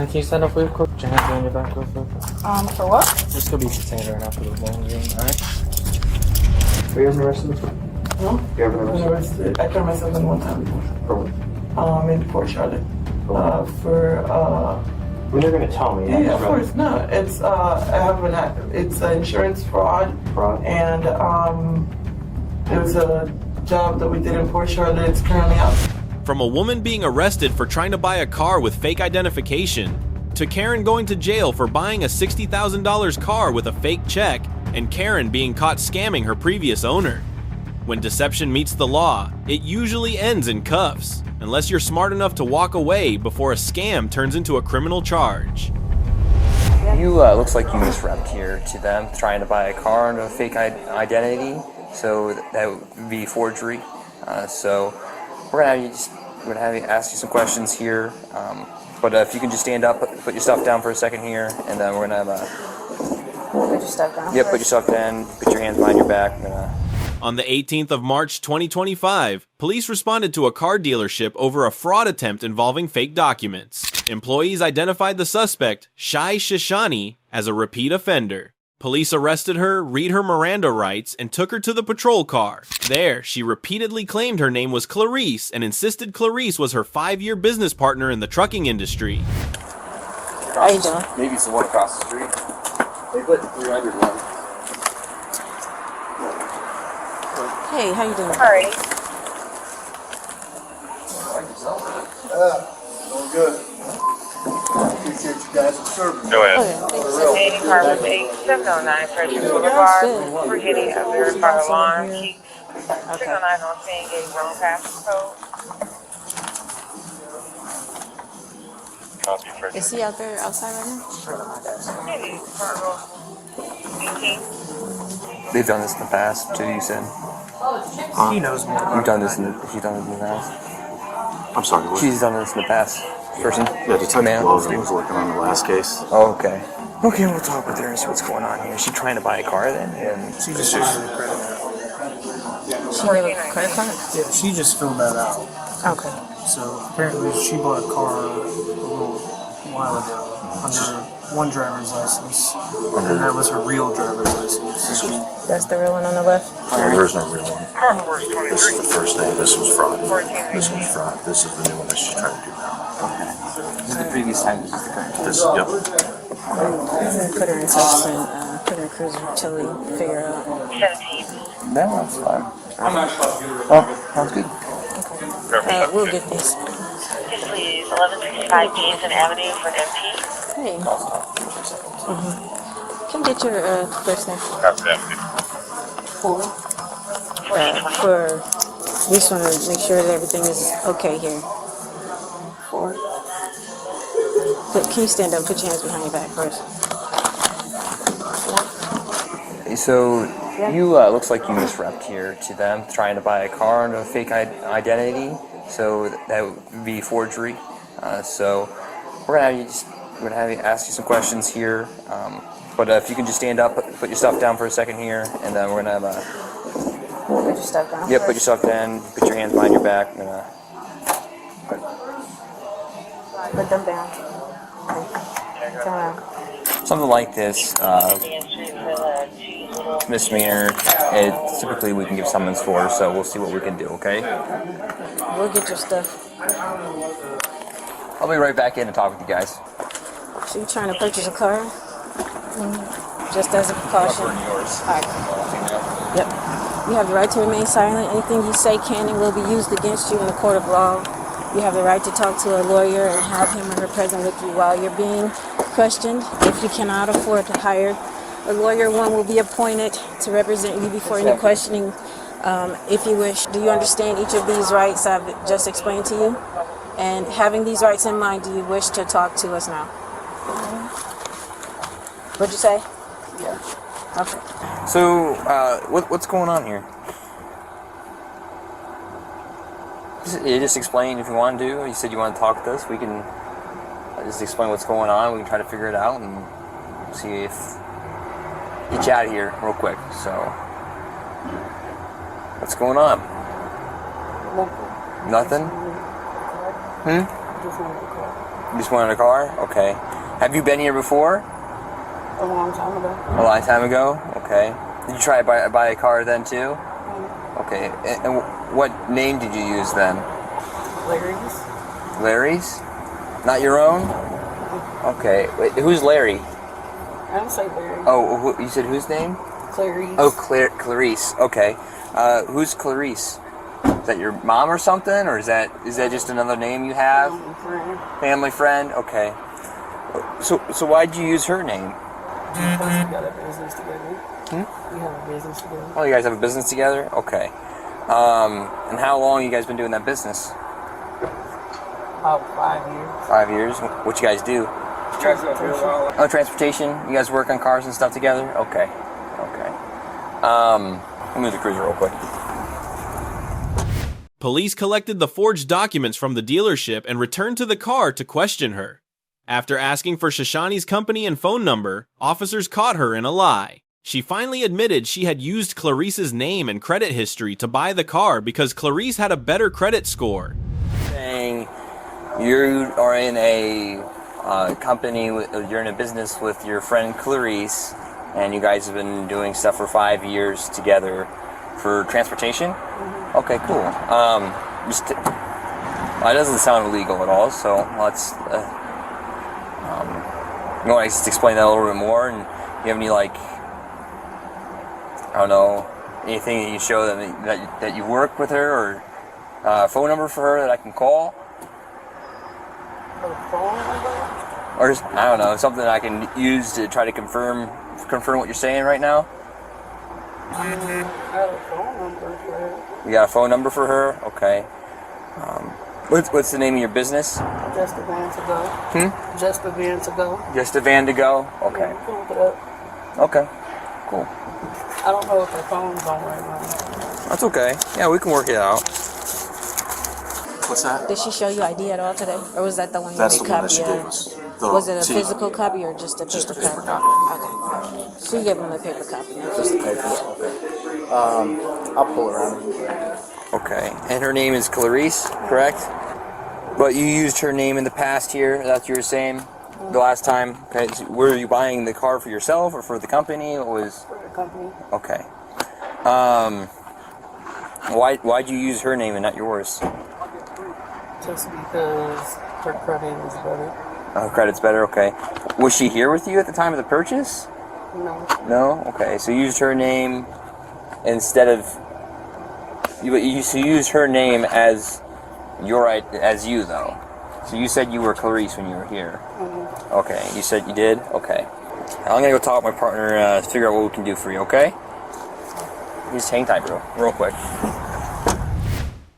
Can you stand up real quick? Put your hands behind your back real quick. For what? This could be detained right now for the long game, alright? Were you ever arrested before? No? You ever arrested? Arrested. I turned myself in one time before. For what? In Port Charlotte. When you're gonna tell me? Yeah, of course. No, it's I have it's an insurance fraud. Fraud? And it was a job that we did in Port Charlotte. It's currently out. From a woman being arrested for trying to buy a car with fake identification, to Karen going to jail for buying a $60,000 car with a fake check, and Karen being caught scamming her previous owner. When deception meets the law, it usually ends in cuffs, unless you're smart enough to walk away before a scam turns into a criminal charge. You looks like you misrepped here to them, trying to buy a car under a fake identity, so that would be forgery. So we're gonna have you ask you some questions here, but if you can just stand up, put your stuff down for a second here, and then we're gonna have put your stuff down. Yep, put your stuff down, put your hands behind your back. On the 18th of March 2025, police responded to a car dealership over a fraud attempt involving fake documents. Employees identified the suspect, Shai Shishani, as a repeat offender. Police arrested her, read her Miranda rights, and took her to the patrol car. There, she repeatedly claimed her name was Clarice and insisted Clarice was her 5-year business partner in the trucking industry. How you doing? Maybe it's the one across the street. They put 300 one. Hey, how you doing? Sorry. Doing good. Appreciate you guys' service. Go ahead. 80 Carbon 8709 Frederick Boulevard. We're getting a verified alarm. Keep 609 on scene, getting wrong passing code. Copy, Frederick. Is he out there outside right now? Maybe Cargo 18. They've done this in the past too. You said He knows me. you've done this. She's done this in the past. I'm sorry, what? She's done this in the past. Person. Yeah, Detective Logan was working on the last case. Oh, okay. Okay, we'll talk with her and see what's going on here. Is she trying to buy a car then? She just used a credit card. She gave a credit card? Yeah, she just filled that out. Okay. So apparently she bought a car a little while ago under one driver's license, and that was her real driver's license. That's the real one on the left? There's no real one. This is the first name. This was fraud. This was fraud. This is the new one that she's trying to do now. This is the previous time. This is the current. This, yep. Put her in touch and put her in cruise utility, figure it out. 17. No, that's fine. Oh, sounds good. We'll get this. Yes, please. 1165 Jameson Avenue for an MP. Hey. Can I get your first name? For we just want to make sure that everything is okay here. But can you stand up? Put your hands behind your back first. So you looks like you misrepped here to them, trying to buy a car under a fake identity. So that would be forgery. So we're gonna have you ask you some questions here. But if you can just stand up, put your stuff down for a second here, and then we're gonna have Put your stuff down. Yep, put your stuff down. Put your hands behind your back. Put them down. Turn around. Something like this, misdemeanor. Typically we can give summons for, so we'll see what we can do. Okay. We'll get your stuff. I'll be right back in and talk with you guys. So you trying to purchase a car? Just as a precaution? Alright. Yep. You have the right to remain silent. Anything you say can and will be used against you in the court of law. You have the right to talk to a lawyer and have him or her present with you while you're being questioned. If you cannot afford to hire a lawyer, one will be appointed to represent you before any questioning if you wish. Do you understand each of these rights I've just explained to you? And having these rights in mind, do you wish to talk to us now? What'd you say? Yeah. Okay. So, what's going on here? You just explain if you want to. You said you want to talk with us. We can just explain what's going on. We can try to figure it out and see if get you out of here real quick. So, what's going on? Nothing. You just wanted a car? Okay. Have you been here before? A long time ago. A long time ago? Okay. Did you try to buy a car then too? Okay. And what name did you use then? Larry's. Larry's? Not your own? Okay. Wait, who's Larry? I don't say Larry. Oh, you said whose name? Clarice. Oh, Clarice. Okay. Who's Clarice? Is that your mom or something, or is that just another name you have? Family friend. Okay. So why'd you use her name? Because we got a business together. We have a business together. Oh, you guys have a business together? Okay. And how long you guys been doing that business? About 5 years. 5 years. What you guys do? Transportation. Oh, transportation. You guys work on cars and stuff together? Okay. Okay. Let me move the cruiser real quick. Police collected the forged documents from the dealership and returned to the car to question her. After asking for Shoshani's company and phone number, officers caught her in a lie. She finally admitted she had used Clarice's name and credit history to buy the car because Clarice had a better credit score. Saying you are in a company, you're in a business with your friend Clarice, and you guys have been doing stuff for 5 years together for transportation? Okay, cool. Well, it doesn't sound illegal at all, so let's, you want to just explain that a little bit more, and you have any, like, I don't know, anything that you show that you work with her, or phone number for her that I can call? A phone number? Or just, I don't know, something that I can use to try to confirm what you're saying right now? I have a phone number for her. You got a phone number for her? Okay. What's the name of your business? Just a van to go. Just a van to go. Just a van to go? Okay. Yeah, you can look it up. Okay. Cool. I don't know if her phone's on right now. That's okay. Yeah, we can work it out. What's that? Did she show you ID at all today? Or was that the one you That's made the one that copy she of? gave us. Was it a physical copy or just a Just a paper paper copy? Okay. So you gave him a paper copy. Just the paper. Okay. I'll pull her out. Okay. And her name is Clarice, correct? But you used her name in the past here, that's what you were saying? The last time? Okay. So were you buying the car for yourself or for the company? It was... For the company. Okay. Why'd you use her name and not yours? Just because her credit is better. Oh, credit's better, okay. Was she here with you at the time of the purchase? No. No? Okay, so you used her name instead of... You used her name as you, though. So you said you were Clarice when you were here. Okay, you said you did? Okay. I'm gonna go talk with my partner to figure out what we can do for you, okay? Just hang tight, bro. Real quick.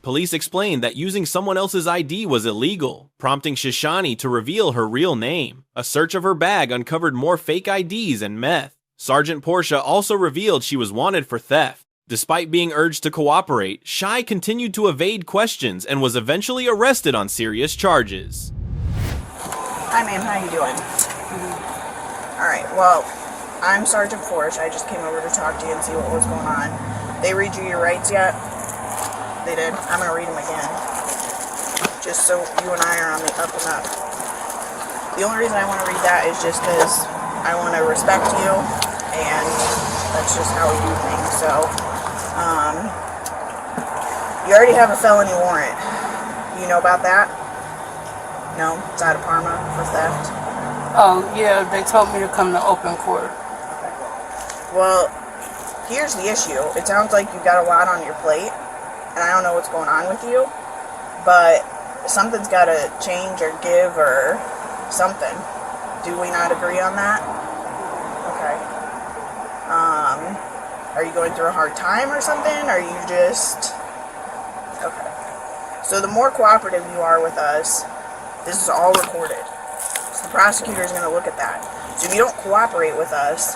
Police explained that using someone else's ID was illegal, prompting Shoshani to reveal her real name. A search of her bag uncovered more fake IDs and meth. Sergeant Portia also revealed she was wanted for theft. Despite being urged to cooperate, Shai continued to evade questions and was eventually arrested on serious charges. Hi ma'am, how you doing? Alright, well, I'm Sergeant Portia. I just came over to talk to you and see what was going on. They read you your rights yet? They did. I'm going to read them again. Just so you and I are on the up and up. The only reason I want to read that is just because I want to respect you, and that's just how we do things. So, you already have a felony warrant. You know about that? No? It's out of Parma for theft? Oh, yeah, they told me to come to open court. Well, here's the issue. It sounds like you've got a lot on your plate, and I don't know what's going on with you, but something's got to change or give or something. Do we not agree on that? Okay. Are you going through a hard time or something? Are you just... Okay. So the more cooperative you are with us, this is all recorded. So the prosecutor is going to look at that. So if you don't cooperate with us,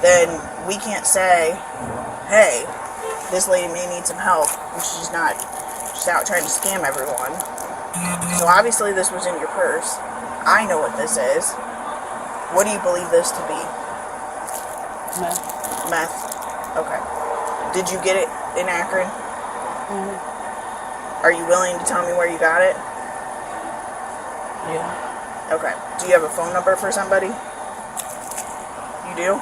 then we can't say, hey, this lady may need some help, and she's not just out trying to scam everyone. So obviously this was in your purse. I know what this is. What do you believe this to be? Meth. Meth. Okay. Did you get it in Akron? Are you willing to tell me where you got it? Yeah. Okay. Do you have a phone number for somebody? You do?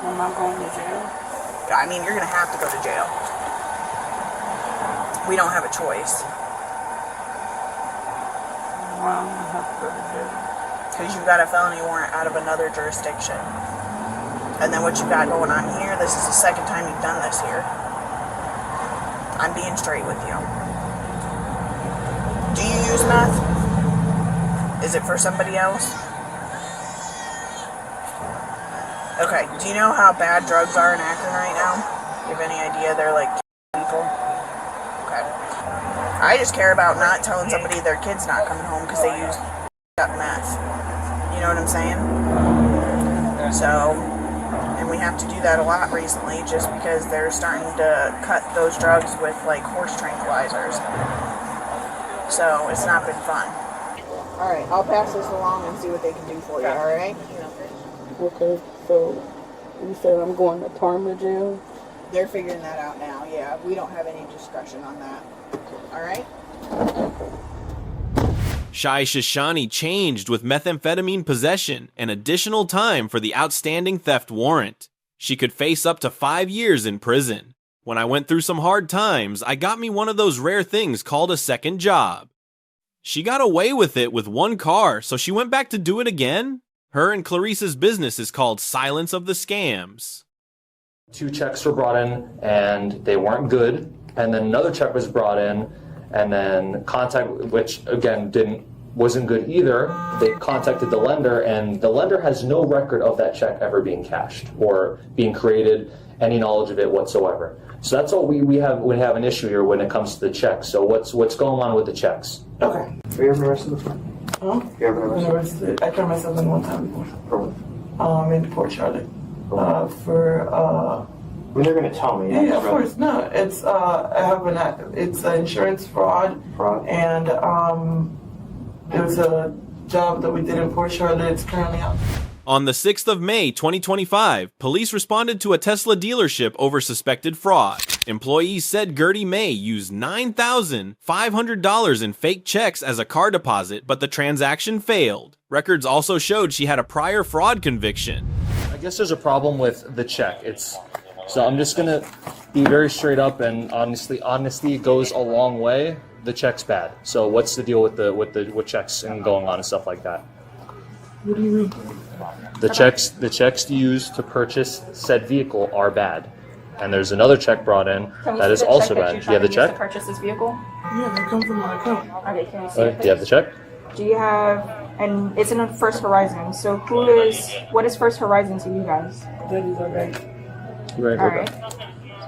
Am I going to jail? I mean, you're going to have to go to jail. We don't have a choice. Why am I gonna have to go to jail? Because you've got a felony warrant out of another jurisdiction. And then what you got going on here, this is the second time you've done this here. I'm being straight with you. Do you use meth? Is it for somebody else? Okay, do you know how bad drugs are in Akron right now? Do you have any idea they're like people? Okay. I just care about not telling somebody their kid's not coming home because they use up meth. You know what I'm saying? So, and we have to do that a lot recently just because they're starting to cut those drugs with like horse tranquilizers. So, it's not been fun. Alright, I'll pass this along and see what they can do for you, alright? Okay, so you said I'm going to Parma jail? They're figuring that out now, yeah. We don't have any discretion on that. Alright? Shai Shishani changed with methamphetamine possession and additional time for the outstanding theft warrant. She could face up to 5 years in prison. When I went through some hard times, I got me one of those rare things called a second job. She got away with it with one car, so she went back to do it again? Her and Clarice's business is called Silence of the Scams. 2 checks were brought in and they weren't good, and then another check was brought in, and then contact, which again wasn't good either. They contacted the lender, and the lender has no record of that check ever being cashed or being created, any knowledge of it whatsoever. So that's all we have an issue here when it comes to the checks. So what's going on with the checks? Okay. Were you ever arrested before? Huh? You ever I was arrested? arrested. I turned myself in one time before. For what? In Port Charlotte. I mean, they're gonna tell me. Yeah, of course. No, it's it's an insurance fraud. And it was a job that we did in Port Charlotte. It's currently out. On the 6th of May, 2025, police responded to a Tesla dealership over suspected fraud. Employees said Gertie May used $9,500 in fake checks as a car deposit, but the transaction failed. Records also showed she had a prior fraud conviction. I guess there's a problem with the check. So I'm just gonna be very straight up, and honesty goes a long way. The check's bad. So what's the deal with checks and going on and stuff like that? What do you mean? The checks used to purchase said vehicle are bad, and there's another check brought in that is also bad. Do you have the check? To purchase this vehicle? Yeah, they come from my account. Okay, can we see it? Do you have the check? Do you have? And it's in First Horizon. So what is First Horizon to you guys? That is our bank. Right. All right.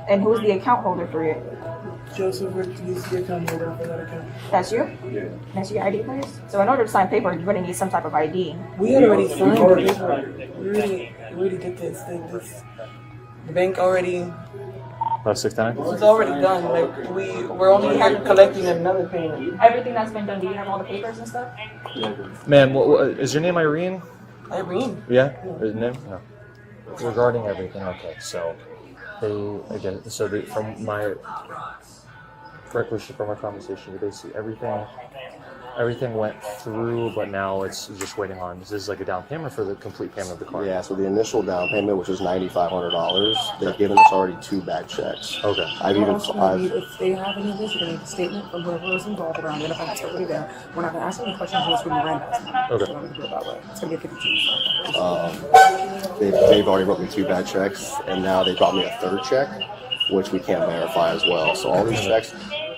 And who's the account holder for it? Joseph is the account holder for that account. That's you? Yeah. That's your ID, please? So in order to sign paper, you're going to need some type of ID. We had already signed the paper. We already did this. The bank already... About 6 times? It's already done. Like, we're only collecting another payment. Everything that's been done, do you have all the papers and stuff? Ma'am, is your name Irene? Irene? Yeah? Is name? No. Regarding everything, okay, so from my recollection from our conversation, basically everything went through, but now it's just waiting on. This is like a down payment for the complete payment of the car. Yeah, so the initial down payment, which was $9,500, they've given us already 2 bad checks. Okay. If they have any of this, we're going to need a statement from whoever was involved around identifying somebody there. We're not going to ask any questions, we're just going to random. Okay. So we're going to do it that way. It's going to be a 52. They've already wrote me 2 bad checks, and now they brought me a 3rd check, which we can't verify as well. So all these checks,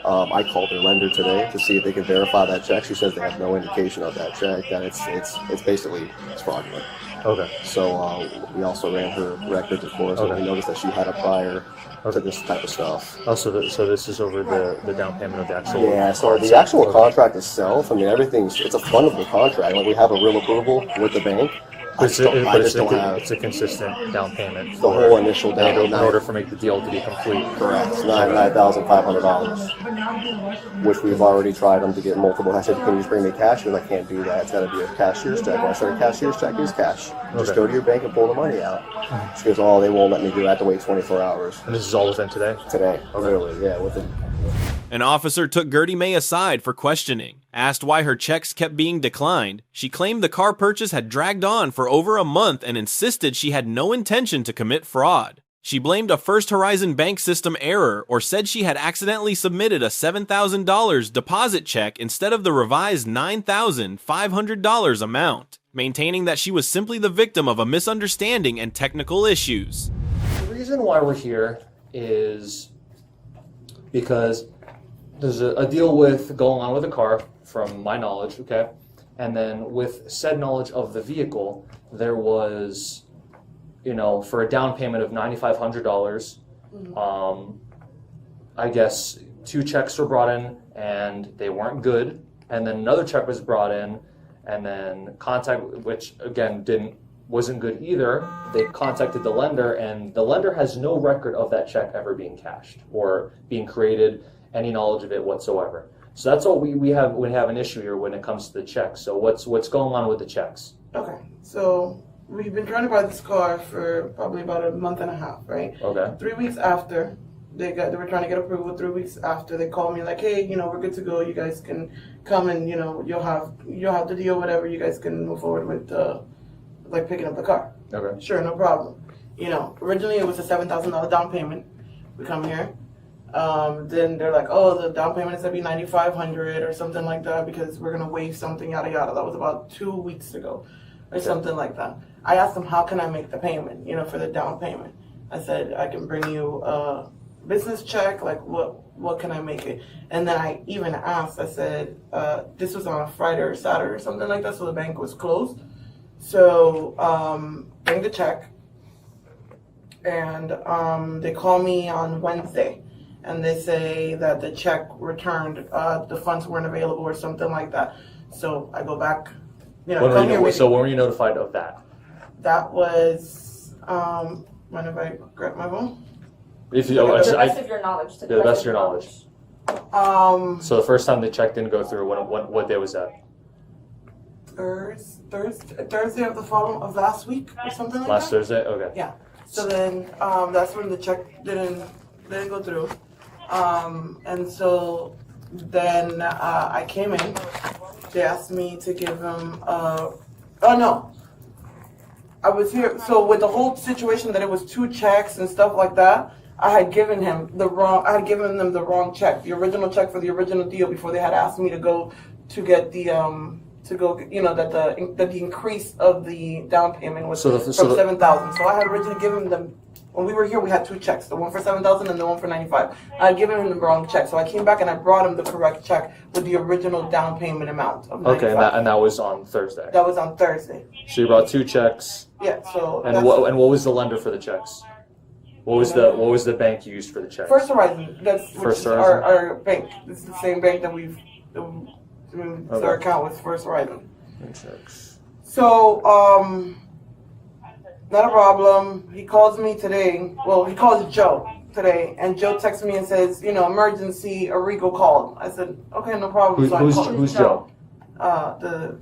I called their lender today to see if they can verify that check. She says they have no indication of that check, that it's basically fraudulent. Okay. So we also ran her records, of course, and we noticed that she had a prior to this type of stuff. Oh, so this is over the down payment of the actual... Yeah, so the actual contract itself, I mean, it's a fundable contract. Like, we have a real approval with the bank. It's a consistent down payment. The whole initial down in order for make the deal to be complete. Correct. $9,500, which we've already tried them to get multiple. I said, "Can you just bring me cash?" She was like, "I can't do that. It's got to be a cashier's check." When I said, "A cashier's check is cash. Just go to your bank and pull the money out." She goes, "Oh, they won't let me do it. I have to wait 24 hours." And this is all within today? Today, literally, yeah, within. An officer took Gertie May aside for questioning. Asked why her checks kept being declined, she claimed the car purchase had dragged on for over a month and insisted she had no intention to commit fraud. She blamed a First Horizon bank system error or said she had accidentally submitted a $7,000 deposit check instead of the revised $9,500 amount, maintaining that she was simply the victim of a misunderstanding and technical issues. The reason why we're here is because there's a deal with going on with the car, from my knowledge, okay? And then with said knowledge of the vehicle, there was, for a down payment of $9,500, I guess 2 checks were brought in and they weren't good. And then another check was brought in and then which again wasn't good either. They contacted the lender and the lender has no record of that check ever being cashed or being created, any knowledge of it whatsoever. So that's what we have an issue here when it comes to the checks. So what's going on with the checks? Okay, so we've been trying to buy this car for probably about a month and a half, right? Okay. 3 weeks after they were trying to get approval. 3 weeks after they called me like, hey, we're good to go. You guys can come and you'll have the deal, whatever. You guys can move forward with picking up the car. Okay. Sure, no problem. Originally it was a $7,000 down payment. We come here. Then they're like, oh, the down payment is going to be $9,500 or something like that because we're going to waive something, yada, yada. That was about 2 weeks ago or something like that. I asked them, how can I make the payment, for the down payment? I said, I can bring you a business check, like what can I make it? And then I even asked, I said, this was on a Friday or Saturday or something like that, so the bank was closed. So bring the check. And they call me on Wednesday. And they say that the check returned, the funds weren't available or something like that. So I go back, when were you notified of that? That was, when have I grabbed my phone? To the best of your knowledge. To the best of your knowledge. So the first time the check didn't go through, what day was that? Thursday of last week or something like that. Last Thursday? Okay. Yeah. So then that's when the check didn't go through. And so then I came in. They asked me to give them. I was here. So with the whole situation that it was 2 checks and stuff like that, I had given them the wrong check, the original check for the original deal before they had asked me to go to get the that the increase of the down payment was from $7,000. So I had originally given them. When we were here, we had 2 checks, the one for $7,000 and the one for $9,500. I had given him the wrong check, so I came back and I brought him the correct check with the original down payment amount of $9,500. Okay, and that was on Thursday. That was on Thursday. So you brought 2 checks. Yeah. So. And what was the lender for the checks? What was the bank used for the checks? First Horizon. That's our bank. This is the same bank that our account was First Horizon. Checks. So not a problem. He calls me today. Well, he calls Joe today, and Joe texts me and says, emergency, Arrigo called. I said, okay, no problem. Who's Joe? The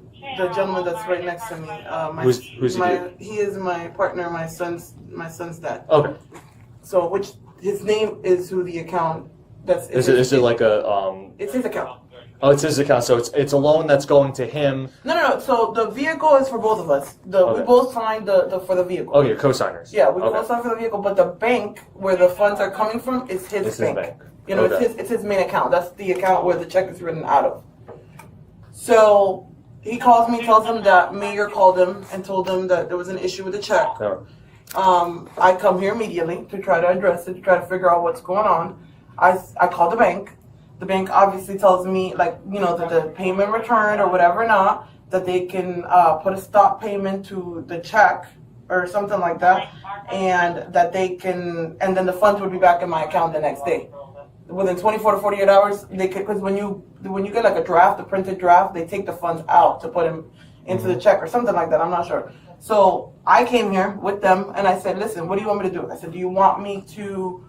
gentleman that's right next to me. Who's he? He is my partner, my son's dad. Okay. So, which his name is who the account that's. Is it like a It's his account. Oh, it's his account. So it's a loan that's going to him. No. So the vehicle is for both of us. We both signed for the vehicle. Oh, you're co-signers. Yeah, we both signed for the vehicle, but the bank where the funds are coming from is his bank. It's his main account. That's the account where the check is written out of. So he calls me, tells him that Mayor called him and told him that there was an issue with the check. Oh. I come here immediately to try to address it, to try to figure out what's going on. I call the bank. The bank obviously tells me, that the payment returned or whatever not, that they can put a stop payment to the check or something like that, and that they can, and then the funds would be back in my account the next day. Within 24 to 48 hours, they could, because when you get like a printed draft, they take the funds out to put them into the check or something like that. I'm not sure. So I came here with them and I said, listen, what do you want me to do? I said, do you want me to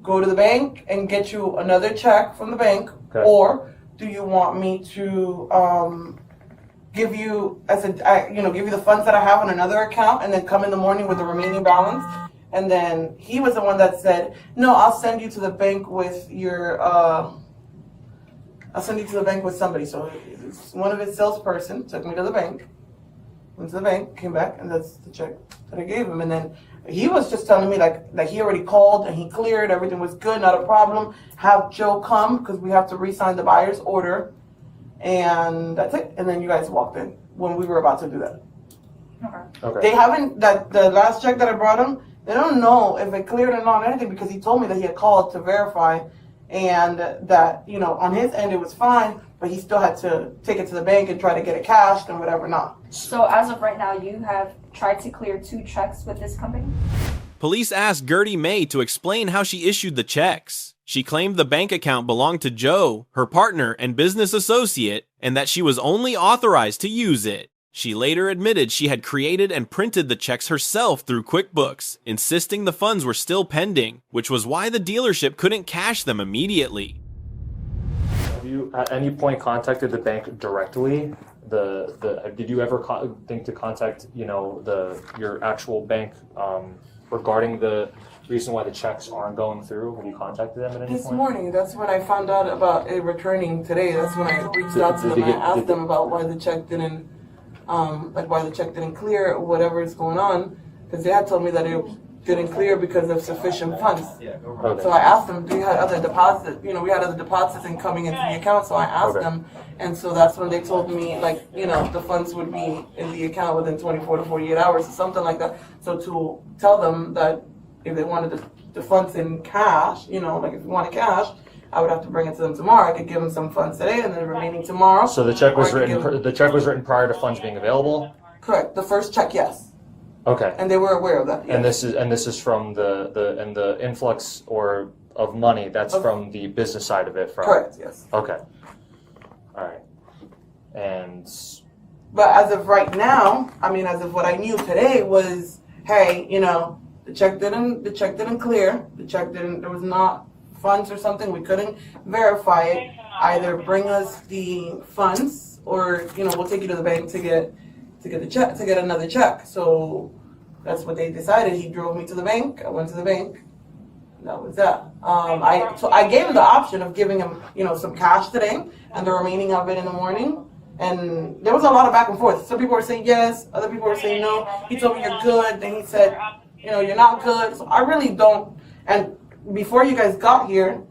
go to the bank and get you another check from the bank, or do you want me to give you the funds that I have on another account and then come in the morning with the remaining balance? And then he was the one that said, no, I'll send you to the bank with your I'll send you to the bank with somebody. So one of his salesperson took me to the bank. Went to the bank, came back, and that's the check that I gave him. And then he was just telling me like he already called and he cleared, everything was good, not a problem. Have Joe come because we have to re-sign the buyer's order, and that's it. And then you guys walked in when we were about to do that. Okay. They haven't the last check that I brought him. They don't know if it cleared or not or anything because he told me that he had called to verify, and that on his end it was fine, but he still had to take it to the bank and try to get it cashed and whatever not. So as of right now, you have tried to clear 2 checks with this company? Police asked Gertie May to explain how she issued the checks. She claimed the bank account belonged to Joe, her partner and business associate, and that she was only authorized to use it. She later admitted she had created and printed the checks herself through QuickBooks, insisting the funds were still pending, which was why the dealership couldn't cash them immediately. Have you at any point contacted the bank directly? Did you ever think to contact your actual bank regarding the reason why the checks aren't going through? Have you contacted them at any point? This morning, that's when I found out about it returning today. That's when I reached out to them. I asked them about why the check didn't, why the check didn't clear or whatever is going on, because they had told me that it didn't clear because of sufficient funds. Okay. So I asked them, do you have other deposits? We had other deposits coming into the account, so I asked them, and so that's when they told me, the funds would be in the account within 24 to 48 hours or something like that. So to tell them that if they wanted the funds in cash, if you wanted cash, I would have to bring it to them tomorrow. I could give them some funds today and then the remaining tomorrow. So the check was written. The check was written prior to funds being available. Correct. The first check, yes. Okay. And they were aware of that. Yes. And this is from the influx of money. That's from the business side of it. Correct. Yes. Okay. All right. And. But as of right now, as of what I knew today was, hey, the check didn't clear. There was not funds or something. We couldn't verify it. Either bring us the funds, or we'll take you to the bank to get the check, to get another check. So that's what they decided. He drove me to the bank. I went to the bank. That was that. I gave him the option of giving him some cash today and the remaining of it in the morning. And there was a lot of back and forth. Some people were saying yes, other people were saying no. He told me you're good. Then he said, you're not good. So I really don't. And before you guys got here,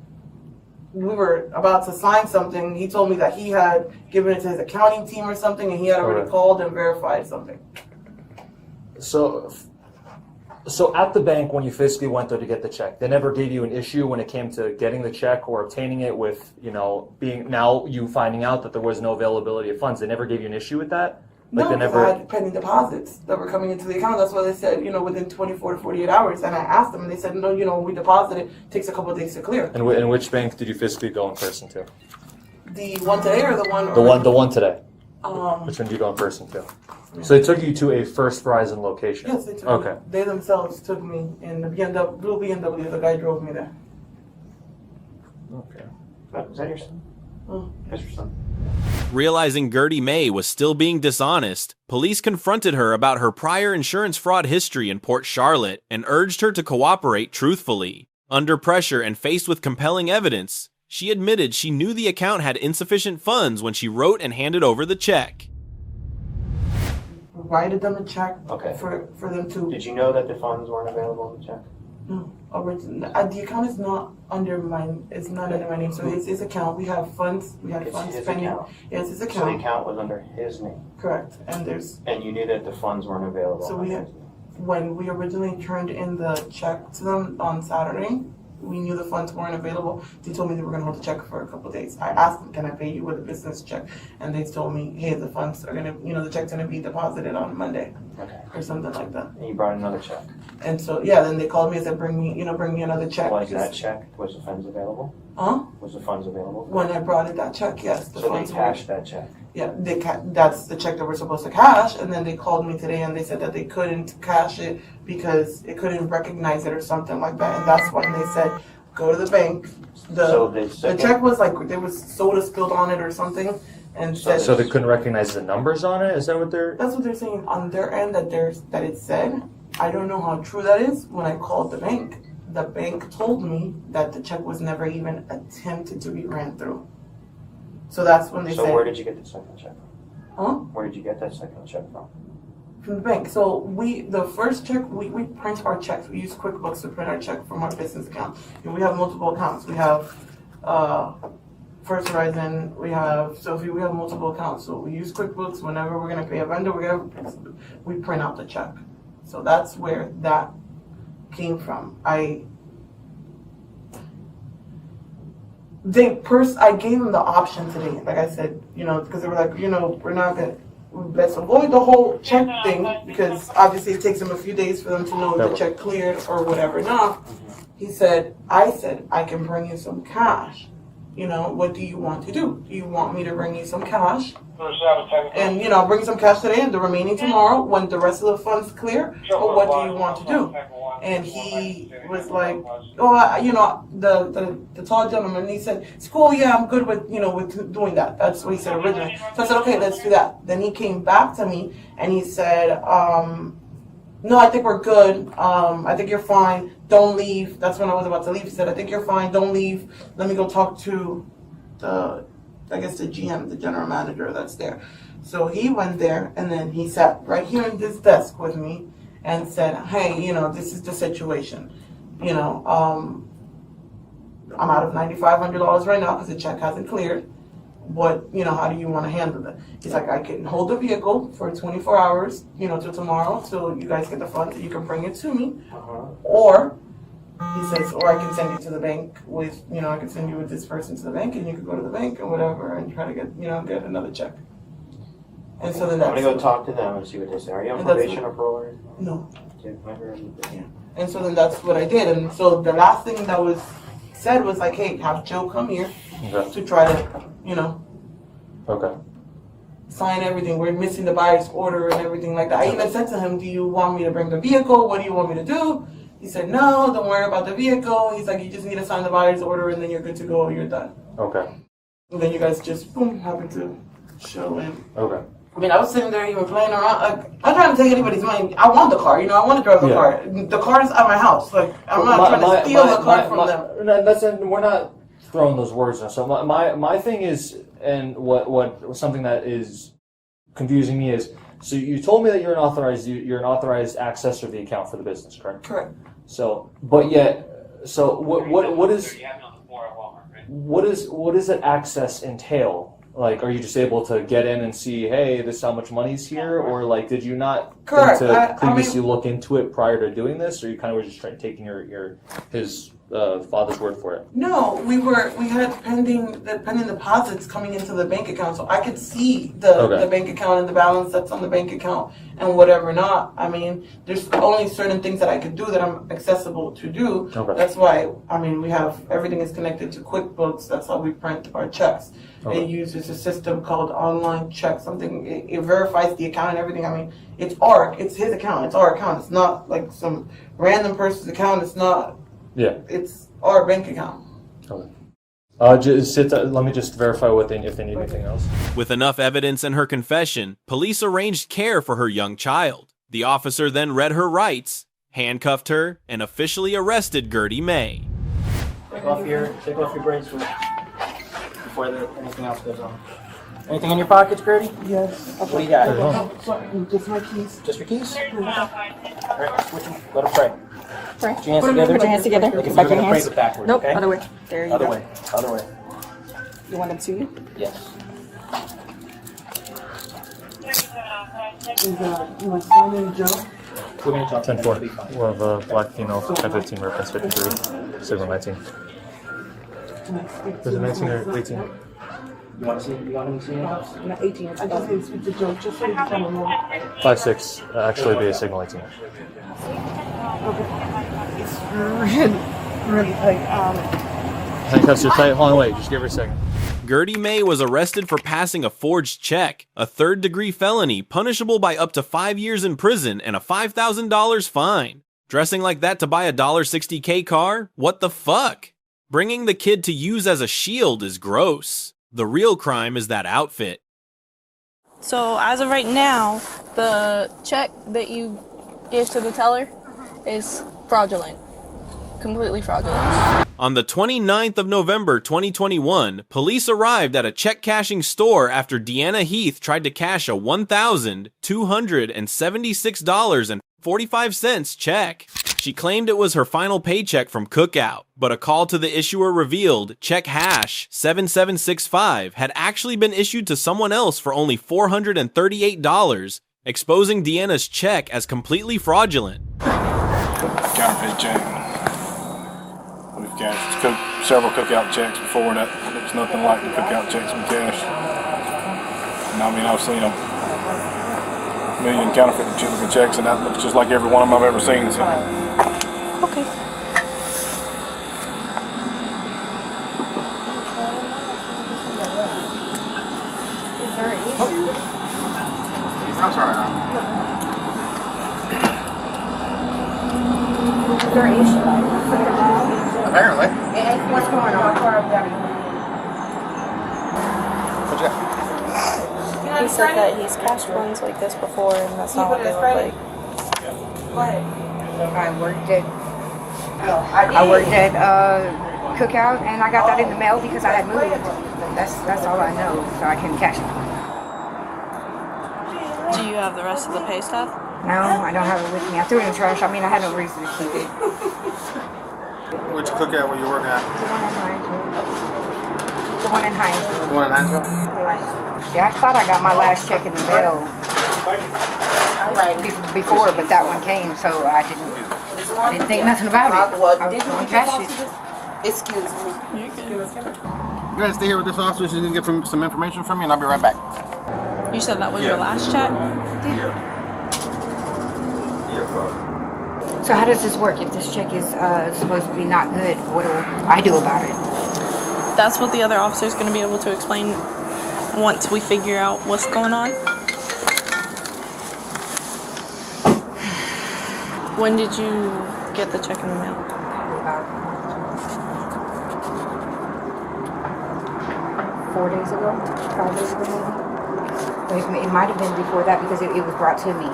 we were about to sign something. He told me that he had given it to his accounting team or something, and he had already called and verified something. So at the bank, when you physically went there to get the check, they never gave you an issue when it came to getting the check or obtaining it with, you finding out that there was no availability of funds. They never gave you an issue with that? No, because I had pending deposits that were coming into the account. That's why they said, within 24 to 48 hours. And I asked them, and they said, no, when we deposit it, it takes a couple of days to clear. And which bank did you physically go in person to? The one today or the one? The one today. Which one did you go in person to? So they took you to a First Verizon location? Yes, they took me. They themselves took me in the blue BMW. The guy drove me there. Okay. Is that your son? That's your son. Realizing Gertie May was still being dishonest, police confronted her about her prior insurance fraud history in Port Charlotte and urged her to cooperate truthfully. Under pressure and faced with compelling evidence, she admitted she knew the account had insufficient funds when she wrote and handed over the check. Provided them a check Okay. for them to. Did you know that the funds weren't available in the check? No, the account is not under my. It's not under my name. So it's his account. We have funds. We had It's funds his pending. account. Yes, his So the account. account was under his name, Correct. And and you knew that the funds weren't available. So under we his had- name. when we originally turned in the check to them on Saturday, we knew the funds weren't available. They told me they were going to hold the check for a couple of days. I asked them, can I pay you with a business check? And they told me, hey, the funds are going to, the check's going to be deposited on Monday Okay. or something like that. And you brought another check. And so, yeah, then they called me and said, bring me another check. Was that check? Was the funds available? Huh? Was the funds available? When I brought it, that check, yes. The So they funds were. cashed that check. Yeah, that's the check that we're supposed to cash, and then they called me today and they said that they couldn't cash it because it couldn't recognize it or something like that, and that's when they said, go to the bank. The check was like, there was soda spilled on it or something, and said. So they couldn't recognize the numbers on it? Is that what they're? That's what they're saying on their end, that it said. I don't know how true that is. When I called the bank told me that the check was never even attempted to be ran through. So that's when they So said. where did you get the second check from? Huh? Where did you get that second check from? From the bank. So the first check, we print our checks. We use QuickBooks to print our check from our business account. And we have multiple accounts. We have First Horizon, we have Sophie, we have multiple accounts. So we use QuickBooks whenever we're gonna pay a vendor, we print out the check. So that's where that came from. I gave them the option today, like I said, because they were like, we're not gonna, let's avoid the whole check thing, because obviously it takes them a few days for them to know if the check cleared or whatever not. I said, I can bring you some cash. What do you want to do? Do you want me to bring you some cash? And, I'll bring some cash today and the remaining tomorrow when the rest of the funds clear? Or what do you want to do? And he was like, the tall gentleman, he said, it's cool, yeah, I'm good with, with doing that. That's what he said originally. So I said, okay, let's do that. Then he came back to me and he said, no, I think we're good. I think you're fine. Don't leave. That's when I was about to leave. He said, I think you're fine. Don't leave. Let me go talk to the GM, the general manager that's there. So he went there and then he sat right here at this desk with me and said, hey, this is the situation. I'm out of $9,500 right now because the check hasn't cleared. How do you want to handle it? He's like, I can hold the vehicle for 24 hours, till tomorrow, till you guys get the funds, so you can bring it to me. Or, he says, or I can send you to the bank with, I can send you with this person to the bank, and you can go to the bank and whatever, and try to get, get another check. And so then that's... I'm going to go talk to them and see what they say. Are you on probation or parole? No. Yeah. And so then that's what I did. And so the last thing that was said was like, hey, have Joe come here to try to, sign everything. We're missing the buyer's order and everything like that. I even said to him, do you want me to bring the vehicle? What do you want me to do? He said, no, don't worry about the vehicle. He's like, you just need to sign the buyer's order and then you're good to go. You're done. Okay. And then you guys just, boom, happen to show in. Okay. I mean, I was sitting there even playing around. Like, I'm not trying to take anybody's money. I want the car. I want to drive the car. The car is at my house. Like, I'm not trying to steal the car from them. No, we're not throwing those words in. So my thing is, and what something that is confusing me is, so you told me that you're an authorized accessor of the account for the business, correct? Correct. So, but yet, so what does that access entail? Like, are you just able to get in and see, hey, this is how much money's here? Or, like, did you not think to previously look into it prior to doing this? Or you kind of were just taking his father's word for it? No, we had pending deposits coming into the bank account. So I could see the bank account and the balance that's on the bank account and whatever not. I mean, there's only certain things that I could do that I'm accessible to do. Okay. That's why, we have, everything is connected to QuickBooks. That's how we print our checks. Okay. It uses a system called online check, it verifies the account and everything. It's his account, it's our account. It's not like some random person's account. It's not, it's our bank account. Okay. Let me just verify if they need anything else. With enough evidence in her confession, police arranged care for her young child. The officer then read her rights, handcuffed her, and officially arrested Gertie May. Take off your bracelet before anything else goes on. Anything in your pockets, Gertie? Yes. What do you got? Just my keys. Just your keys? All right, switch them. Let them pray. Pray. Put your hands together. Back You're your going to hands. pray backwards, Nope, okay? other way. There you Other go. way. Other way. You want them to you? Yes. Is my son and Joe? We're going to talk 10-4. We'll have a black female, 10-15, reference 53, signal 19. Is it 19 or 18? You want to see it? I'm at 18. I just need to speak to Joe, just so you can tell me more. 5-6, actually be a signal 18. It's really like, Handcuffs are tight. Hold on, wait. Just give her a second. Gertie May was arrested for passing a forged check, a third-degree felony punishable by up to 5 years in prison and a $5,000 fine. Dressing like that to buy a $60K car? What the fuck? Bringing the kid to use as a shield is gross. The real crime is that outfit. So as of right now, the check that you gave to the teller is fraudulent. Completely fraudulent. On the 29th of November 2021, police arrived at a check cashing store after Deanna Heath tried to cash a $1,276.45 check. She claimed it was her final paycheck from Cookout, but a call to the issuer revealed check hash 7765 had actually been issued to someone else for only $438, exposing Deanna's check as completely fraudulent. Counterfeit check. We've cashed several Cookout checks before. That looks nothing like the Cookout checks we cashed. And I mean, I've seen a million counterfeit checks, and that looks just like every one of them I've ever seen. So. Okay. I'm sorry. Is there an issue? Apparently. What's going on? What'd you He said that he's cashed ones like this before, and that's not what they look like. I worked at Cookout, and I got that in the mail because I had moved. That's all I know, so I couldn't cash it. Do you have the rest of the pay stub? No, I don't have it with me. I threw it in the trash. I mean, I had no reason to keep it. Which Cookout were you working at? The one in Hinesville. The one in Hinesville? Yeah, I thought I got my last check in the mail before, but that one came, so I didn't think nothing about it. I was going to cash it. Excuse me. You guys stay here with this officer so you can get some information from me, and I'll be right back. You said that was your last check? So how does this work? If this check is supposed to be not good, what do I do about it? That's what the other officer is going to be able to explain once we figure out what's going on. When did you get the check in the mail? About 4 days ago, 5 days ago maybe. It might have been before that because it was brought to me.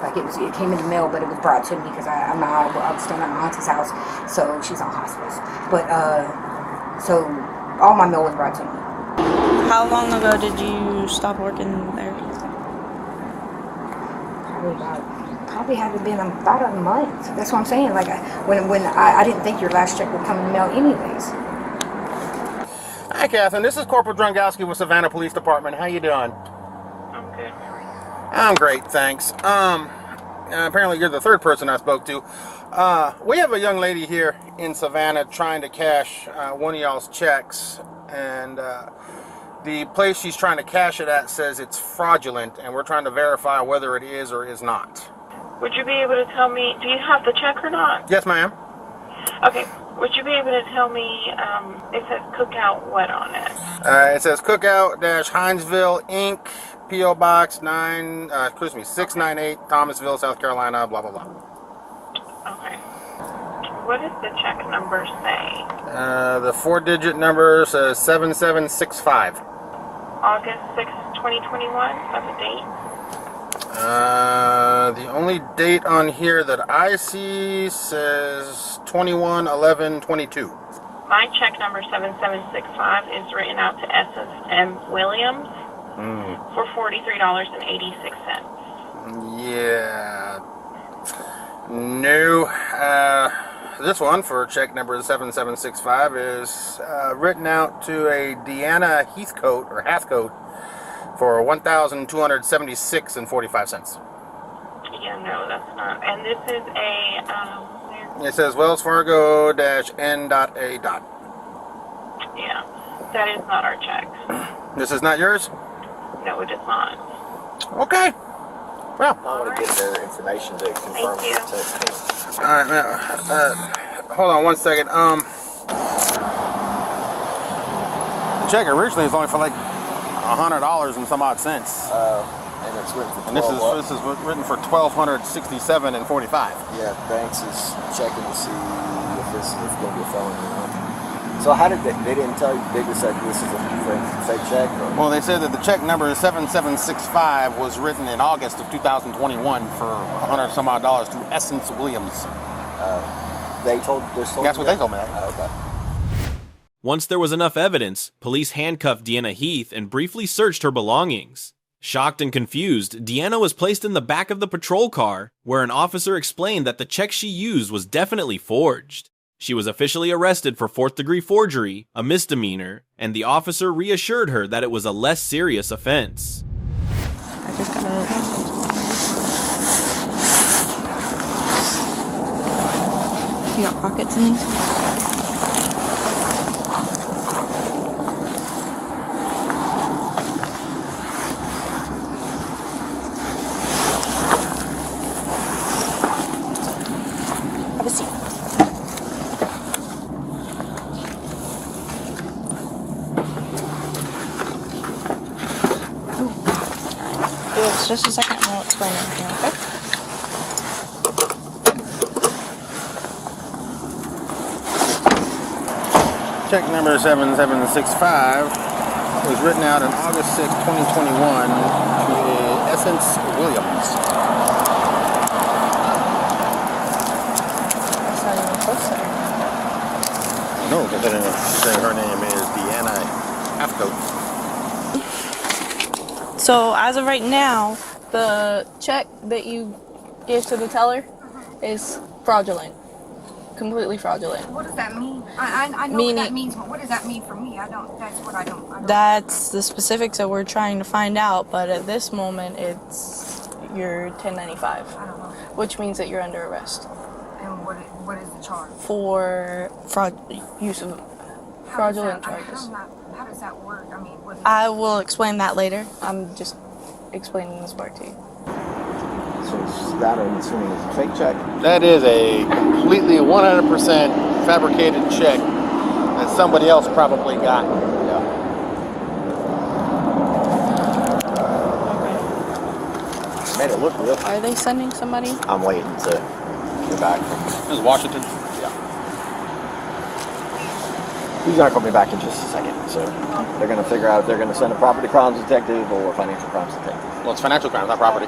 Like it came in the mail, but it was brought to me because I'm staying at my auntie's house, so she's on hospice. But so all my mail was brought to me. How long ago did you stop working there? Probably haven't been about a month. That's what I'm saying. Like when I didn't think your last check would come in the mail anyways. Hi, Catherine. This is Corporal Drungowski with Savannah Police Department. How you doing? I'm good. I'm great, thanks. Apparently you're the third person I spoke to. We have a young lady here in Savannah trying to cash one of y'all's checks, and the place she's trying to cash it at says it's fraudulent, and we're trying to verify whether it is or is not. Would you be able to tell me, do you have the check or not? Yes, ma'am. Okay. Would you be able to tell me, it says Cookout what on it? It says Cookout-Hinesville, Inc., P.O. Box 698, Thomasville, South Carolina, blah, blah, blah. Okay. What does the check number say? The 4-digit number says 7765. August 6th, 2021? That's the date? The only date on here that I see says 21/11/22. My check number 7765 is written out to S.M. Williams for $43.86. Yeah. No. This one for check number 7765 is written out to a Deanna Heathcote or Hathcote for $1,276.45. Yeah, no, that's not. And this is a, It says Wells Fargo-N.A. yeah, that is not our check. This is not yours? No, it is not. Okay. Well, I want to get their information to confirm Thank you. the text. all right, man. Hold on one second. The check originally was only for like $100 and some odd cents. And it's written for And this is written for $1,267.45. Yeah, Banks is checking to see if it's going to be a felony or not. So how did they didn't tell you, they just said this is a fake check? Or? Well, they said that the check number 7765 was written in August of 2021 for $100 some odd to Essence Williams. They told this. That's what they told me. Okay. Once there was enough evidence, police handcuffed Deanna Heath and briefly searched her belongings. Shocked and confused, Deanna was placed in the back of the patrol car, where an officer explained that the check she used was definitely forged. She was officially arrested for fourth-degree forgery, a misdemeanor, and the officer reassured her that it was a less serious offense. I just gotta... You got pockets in these? Have a seat. Give us just a second and we'll explain everything, okay? Check number 7765 was written out on August 6, 2021 to Essence Williams. That's not even close to her. No, considering her name is Deanna Halfcoat. So as of right now, the check that you gave to the teller is fraudulent. Completely fraudulent. What does that mean? I know what that means, but what does that mean for me? That's what I don't. That's the specifics that we're trying to find out, but at this moment, it's your 1095, which means that you're under arrest. And what is the charge? For use of fraudulent charges. How does that work? I mean, I will explain that later. I'm just explaining this part to you. So is that, I'm assuming, is a fake check? That is a completely 100% fabricated check that somebody else probably got. Yeah. Made it look real. Are they sending somebody? I'm waiting to get back. This is Washington. Yeah. He's gonna call me back in just a second. So they're gonna figure out if they're gonna send a property crimes detective or a financial crimes detective. Well, it's financial crimes, not property.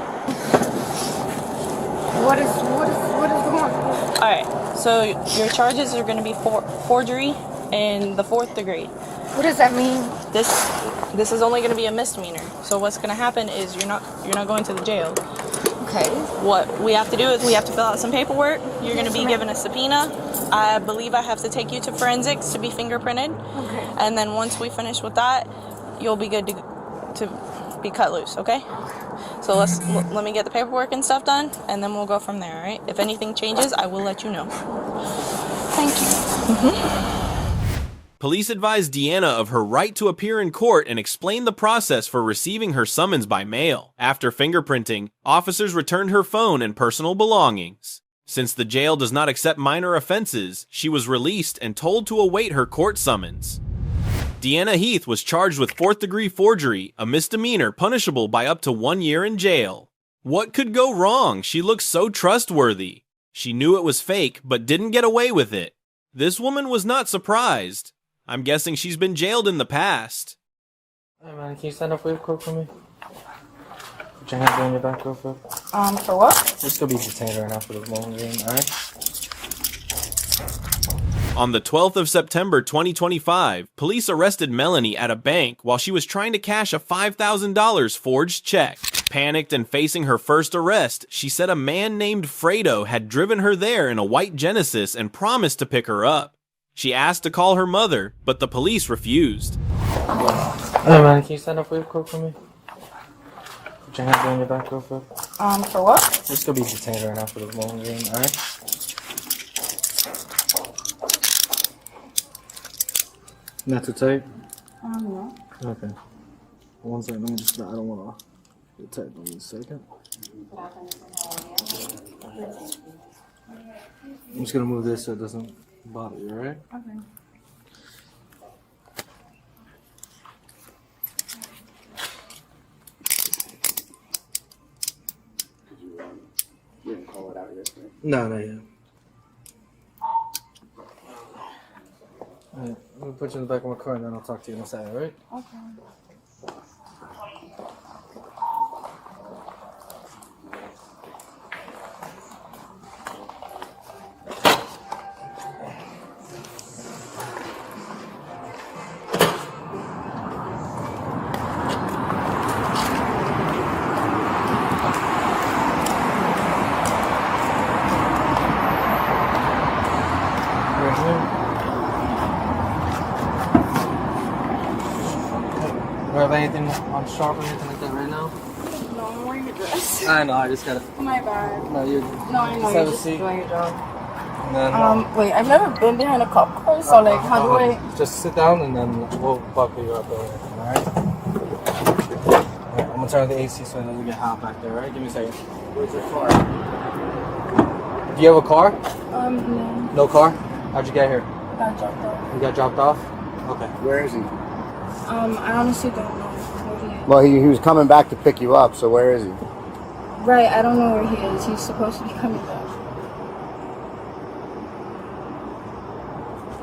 What is going on? All right. So your charges are going to be forgery in the 4th degree. What does that mean? This is only going to be a misdemeanor. So what's going to happen is you're not going to the jail. Okay. What we have to do is we have to fill out some paperwork. You're going to be given a subpoena. I believe I have to take you to forensics to be fingerprinted. Okay. And then once we finish with that, you'll be good to be cut loose. Okay. So let me get the paperwork and stuff done, and then we'll go from there, all right? If anything changes, I will let you know. Thank you. Police advised Deanna of her right to appear in court and explained the process for receiving her summons by mail. After fingerprinting, officers returned her phone and personal belongings. Since the jail does not accept minor offenses, she was released and told to await her court summons. Deanna Heath was charged with 4th-degree forgery, a misdemeanor punishable by up to 1 year in jail. What could go wrong? She looked so trustworthy. She knew it was fake, but didn't get away with it. This woman was not surprised. I'm guessing she's been jailed in the past. Hey man, can you stand up real quick for me? Put your hands behind your back real quick. For what? Let's go be detained right now for this moment, alright? On the 12th of September 2025, police arrested Melanie at a bank while she was trying to cash a $5,000 forged check. Panicked and facing her first arrest, she said a man named Fredo had driven her there in a white Genesis and promised to pick her up. She asked to call her mother, but the police refused. Hey man, can you stand up real quick for me? Put your hands behind your back real quick. For what? Let's go be detained right now for this moment, alright? Not too tight? No. Okay. One second, let me just, I don't want to get tight on me a second. I'm just going to move this so it doesn't bother you, alright? Okay. You didn't call it out yesterday. No, not yet. Alright, I'm going to put you in the back of my car and then I'll talk to you inside, alright? Okay. have anything on sharp or anything like that right now? No, I'm wearing a dress. I know, I just gotta. Oh my bad. No, you're. No, I know, Just you're have a just seat. doing your job. And then, Wait, I've never been behind a cop car, so like, how do I? Just sit down and then we'll buckle you up. Alright? Alright, I'm gonna turn on the AC so it doesn't get hot back there, alright? Give me a second. Where's your car? Do you have a car? No. No car? How'd you get here? I got dropped off. You got dropped off? Okay. Where is he? I honestly don't know where he is. Well, he was coming back to pick you up, so where is he? Right, I don't know where he is. He's supposed to be coming back.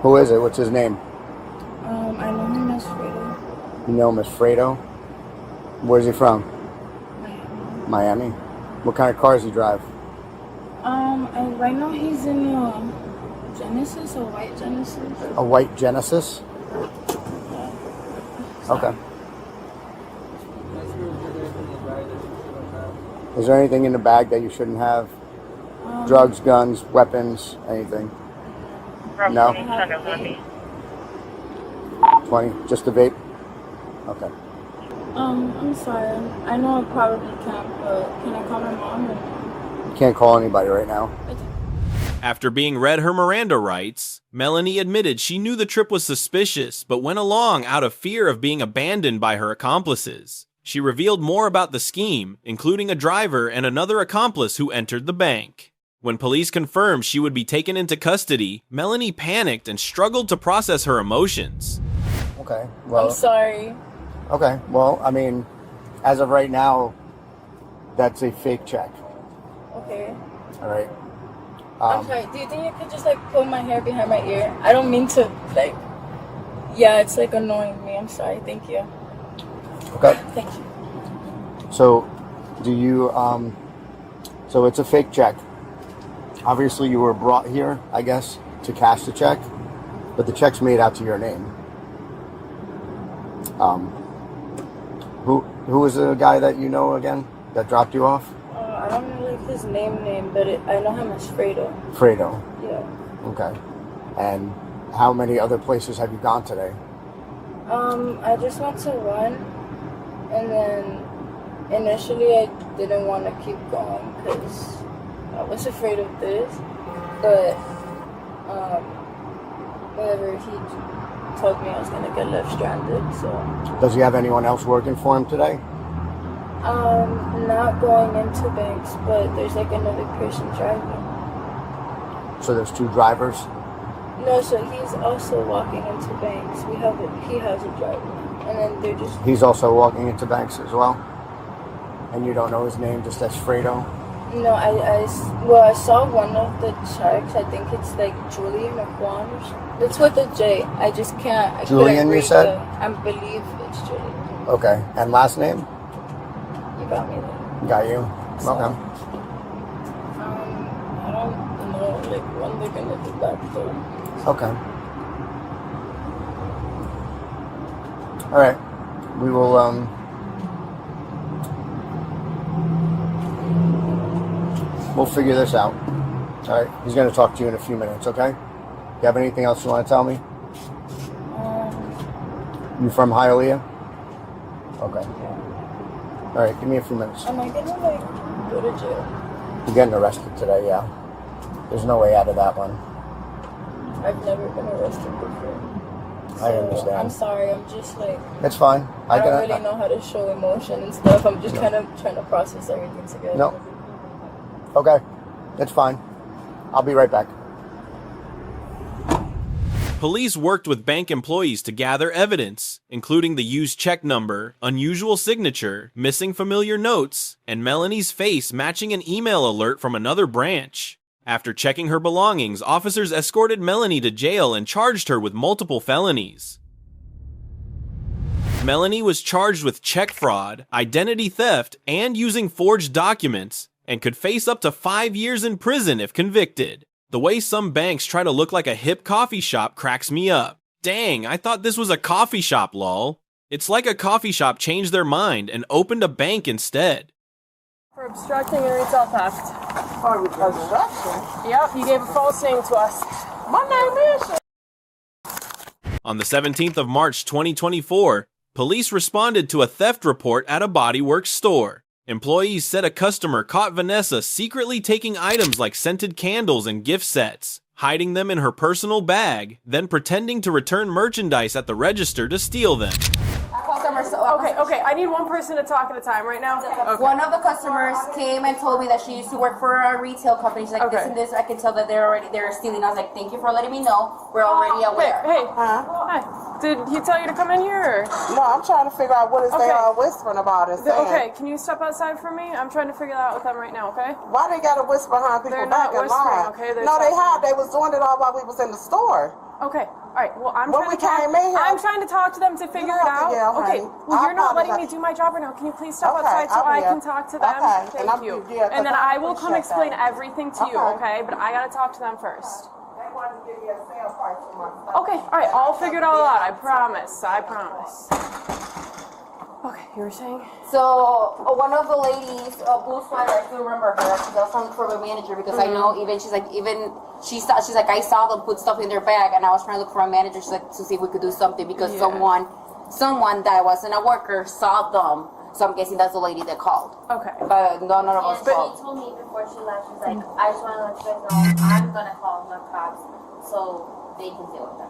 Who is it? What's his name? I know him as Fredo. You know him as Fredo? Where's he from? Miami. What kind of cars does he drive? Right now he's in Genesis, a white Genesis. A white Genesis? Okay. Is there anything in the bag that you shouldn't have? Drugs, guns, weapons, anything? No? 20? Just a vape? Okay. I'm sorry. I know I probably can't, but can I call my mom? You can't call anybody right now. After being read her Miranda rights, Melanie admitted she knew the trip was suspicious, but went along out of fear of being abandoned by her accomplices. She revealed more about the scheme, including a driver and another accomplice who entered the bank. When police confirmed she would be taken into custody, Melanie panicked and struggled to process her emotions. Okay, well... I'm sorry. Okay, well, I mean, as of right now, that's a fake check. Okay. All right. I'm sorry. Do you think you could just like pull my hair behind my ear? I don't mean to like. Yeah, it's like annoying me. I'm sorry. Thank you. Okay. Thank you. So, do you, so it's a fake check. Obviously, you were brought here, I guess, to cash the check, but the check's made out to your name. Who was the guy that you know again that dropped you off? I don't know like his name, but I know him as Fredo. Fredo. Yeah. Okay. And how many other places have you gone today? I just went to one, and then initially I didn't want to keep going because I was afraid of this, but whenever he told me I was gonna get left stranded, so. Does he have anyone else working for him today? Not going into banks, but there's like another person driving. So there's two drivers? No, so he's also walking into banks. He has a driver, and then they're just. He's also walking into banks as well? And you don't know his name, just as Fredo? No, I saw one of the checks. I think it's like Julian or Juan or something. It's with a J. I just can't. I Julian, you said? I believe it's Julian. Okay. And last name? You got me there. Got you? So, Okay. I don't know like when they're gonna do that though. Okay. All right. We will, we'll figure this out. All right. He's going to talk to you in a few minutes, okay? You have anything else you want to tell me? You from Hialeah? Okay. All right. Give me a few minutes. Am I gonna like go to jail? You're getting arrested today, yeah. There's no way out of that one. I've never been arrested before. I understand. I'm sorry. I'm just like. It's fine. I don't really know how to show emotion and stuff. I'm just kind of trying to process everything together. No. Okay. It's fine. I'll be right back. Police worked with bank employees to gather evidence, including the used check number, unusual signature, missing familiar notes, and Melanie's face matching an email alert from another branch. After checking her belongings, officers escorted Melanie to jail and charged her with multiple felonies. Melanie was charged with check fraud, identity theft, and using forged documents, and could face up to 5 years in prison if convicted. The way some banks try to look like a hip coffee shop cracks me up. Dang, I thought this was a coffee shop, lol. It's like a coffee shop changed their mind and opened a bank instead. For obstructing a retail theft. For obstruction? Yep, you gave a false name to us. My name is... On the 17th of March 2024, Police responded to a theft report at a bodyworks store. Employees said a customer caught Vanessa secretly taking items like scented candles and gift sets, hiding them in her personal bag, then pretending to return merchandise at the register to steal them. Okay, I need one person to talk at a time right now. Okay. One of the customers came and told me that she used to work for a retail company. She's like, this and this, I can tell that they're stealing. I was like, thank you for letting me know. We're already aware. Hey. Hi. Did he tell you to come in here? Or? No, I'm trying to figure out what is they all whispering about it. Okay, can you step outside for me? I'm trying to figure that out with them right now, okay? Why they gotta whisper behind people back in line? Okay, no, they have. They was doing it all while we was in the store. Okay, all right. Well, I'm when trying to talk to them to figure it out. Yeah, okay. Well, you're not letting me do my job right now. Can you please step outside so I can talk to them? Okay. Thank you. And then I will come explain everything to you. Okay, but I gotta talk to them first. Okay, all right. I'll figure it all out. I promise. Okay, you were saying? So one of the ladies, blue sweater, I still remember her. She was talking for the manager because I know she's like I saw them put stuff in their bag, and I was trying to look for a manager to see if we could do something because someone that wasn't a worker saw them. So I'm guessing that's the lady that called. Okay. But none of us called. She told me before she left, she's like, I just want to let you guys know I'm gonna call the cops so they can deal with them.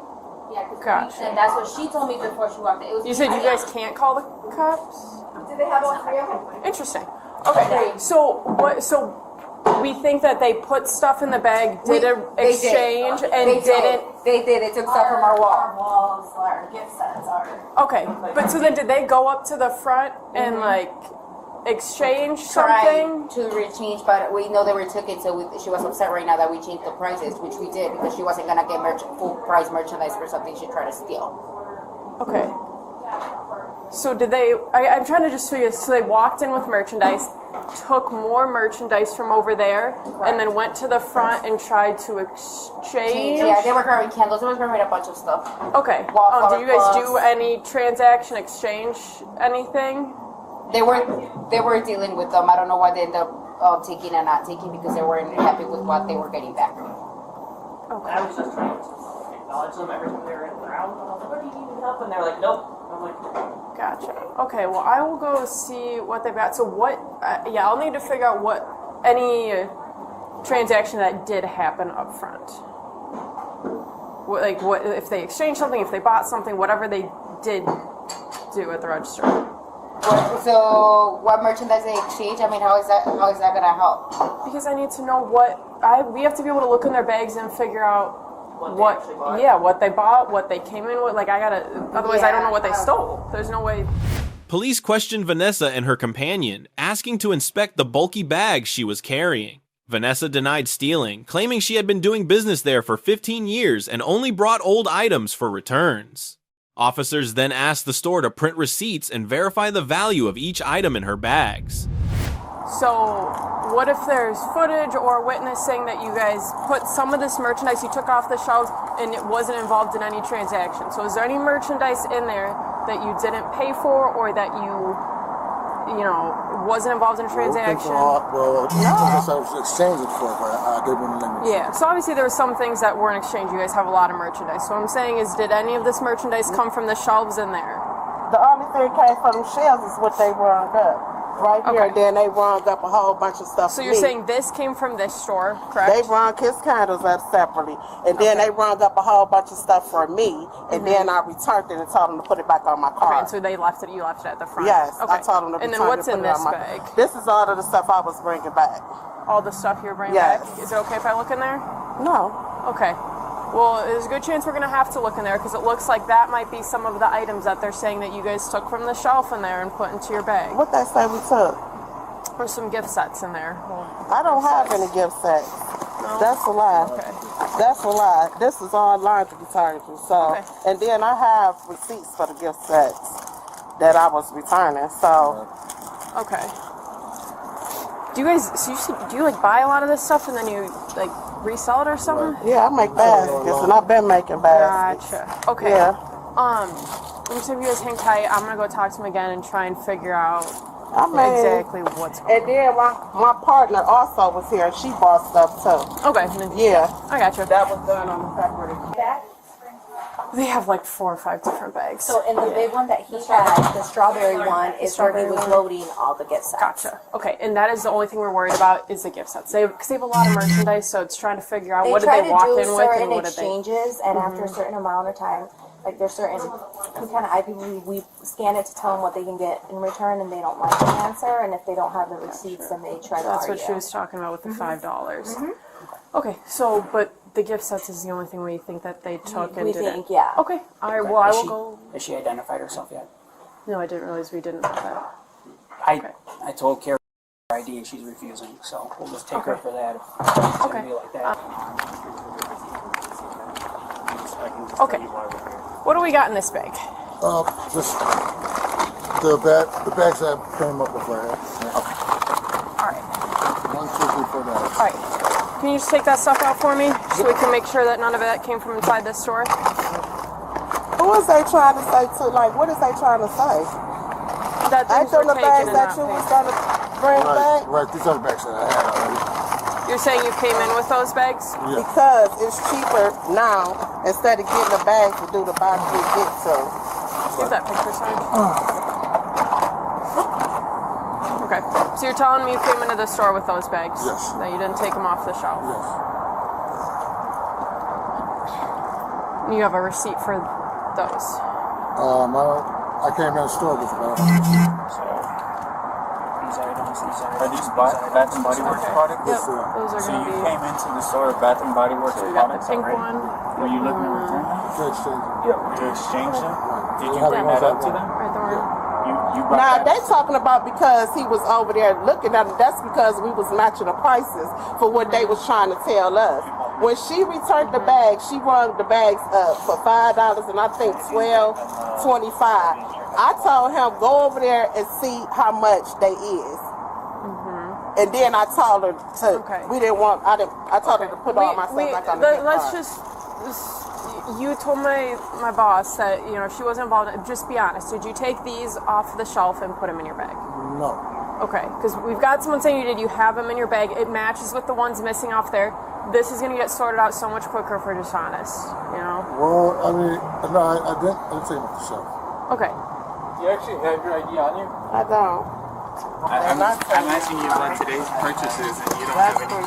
Yeah, gotcha. And that's what she told me before she walked in. You said you guys can't call the cops? Did they have all three of them? Interesting. Okay. So we think that they put stuff in the bag, did an exchange, They did. They took stuff from our wall. Our walls, our gift sets, Okay. But so then did they go up to the front and exchange something? To rechange, but we know they were took it, so she was upset right now that we changed the prices, which we did because she wasn't gonna get full price merchandise for something she tried to steal. Okay. So did they? I'm trying to just figure. So they walked in with merchandise, took more merchandise from over there, and then went to the front and tried to exchange. Yeah, they were carrying candles. They were carrying a bunch of stuff. Okay. Did you guys do any transaction exchange? Anything? They were dealing with them. I don't know why they ended up taking and not taking because they weren't happy with what they were getting back. Okay. I was just trying to acknowledge them every time they were around. I was like, "Where do you need help?" And they're like, "Nope." I'm like, Gotcha. Okay, well, I will go see what they've got. So what, I'll need to figure out any transaction that did happen up front. What if they exchanged something, if they bought something, whatever they did do at the register. So what merchandise they exchange? I mean, how is that gonna help? Because I need to know we have to be able to look in their bags and figure out what they bought, what they came in with. Otherwise I don't know what they stole. There's no way. Police questioned Vanessa and her companion, asking to inspect the bulky bags she was carrying. Vanessa denied stealing, claiming she had been doing business there for 15 years and only brought old items for returns. Officers then asked the store to print receipts and verify the value of each item in her bags. So, what if there's footage or witnessing that you guys put some of this merchandise you took off the shelves and it wasn't involved in any transaction? So is there any merchandise in there that you didn't pay for or that you wasn't involved in a transaction? I was exchanging for, but they wouldn't let me. Yeah, so obviously there were some things that weren't exchanged. You guys have a lot of merchandise. So what I'm saying is, did any of this merchandise come from the shelves in there? The only thing came from the shelves is what they rung up. Right here, and then they rung up a whole bunch of stuff. So you're saying this came from this store, correct? They rung his candles up separately, and then they rung up a whole bunch of stuff for me, and then I returned it and told them to put it back on my car. Okay, and so they left it. You left it at the front. Yes, okay. I told them to. And then what's in this bag? This is all of the stuff I was bringing back. All the stuff you're bringing back. Is it okay if I look in there? No. Okay. Well, there's a good chance we're going to have to look in there because it looks like that might be some of the items that they're saying that you guys took from the shelf in there and put into your bag. What they say we took? Or some gift sets in there. I don't have any gift sets. No? That's a lie. Okay. That's a lie. This is all laundry detergent. So, and then I have receipts for the gift sets that I was returning. So, okay. Do you guys? Do you buy a lot of this stuff and then you resell it or something? Yeah, I make baskets, and I've been making baskets. Gotcha. Okay. Yeah. I'm just gonna you guys hang tight. I'm gonna go talk to him again and try and figure out exactly what's going on. And then my partner also was here, and she bought stuff too. Okay. Yeah. I gotcha. That was done on the property. They have like 4 or 5 different bags. So in the big one that he had, the strawberry one, is where he was loading all the gift sets. Gotcha. Okay, and that is the only thing we're worried about is the gift sets. Because they have a lot of merchandise, so it's trying to figure out what did they walk in with and what did they... exchanges, and after a certain amount of time, like there's certain kind of IP, we scan it to tell them what they can get in return, and they don't like the answer, and if they don't have the receipts, then they try to That's argue. what she was talking about with the $5. Okay, so, but the gift sets is the only thing we think that they took and We did think, it. yeah. Okay, all right, well, I Has will she- go... Has she identified herself yet? No, I didn't realize we didn't have that. I told Carrie her ID and she's refusing, so we'll just take her for that. It's gonna be like that. Okay, what do we got in this bag? Just the bags that I came up with right here. Okay. All right. 1, 2, 3, 4 bags. All right. Can you just take that stuff out for me so we can make sure that none of it came from inside this store? Who is they trying to say to? Like, what is they trying to say? That Ain't them the bags that you was trying to bring back? Right, these are the bags that I had already. You're saying you came in with those bags? Because it's cheaper now instead of getting a bag to do the buy 3 get 2. Give that picture, sorry. Okay, so you're telling me you came into the store with those bags? Yes. That you didn't take them off the shelf? Yes. You have a receipt for those? I came in the store with them. Are these Bath and Body Works products? Yep, those are So going to you be... came into the store with Bath and Body Works So we got the products pink already? one. Were you looking to return them? To exchange them? Did you Yeah. bring that up to them? Right, the one. You brought Now that they talking about because he was over there looking at it. That's because we was matching the prices for what they was trying to tell us. When she returned the bag, she rung the bags up for $5 and I think $12.25. I told him go over there and see how much they is. And then I told her to. We didn't want. I told her to put all my stuff back on the big Let's car. just. You told my boss that if she wasn't involved. Just be honest. Did you take these off the shelf and put them in your bag? No. Okay, because we've got someone saying you did. You have them in your bag. It matches with the ones missing off there. This is going to get sorted out so much quicker for dishonest. Well, I mean, no, I didn't take them off the shelf. Okay. Do you actually have your ID on you? I don't. I'm asking you about today's purchases and you don't have any.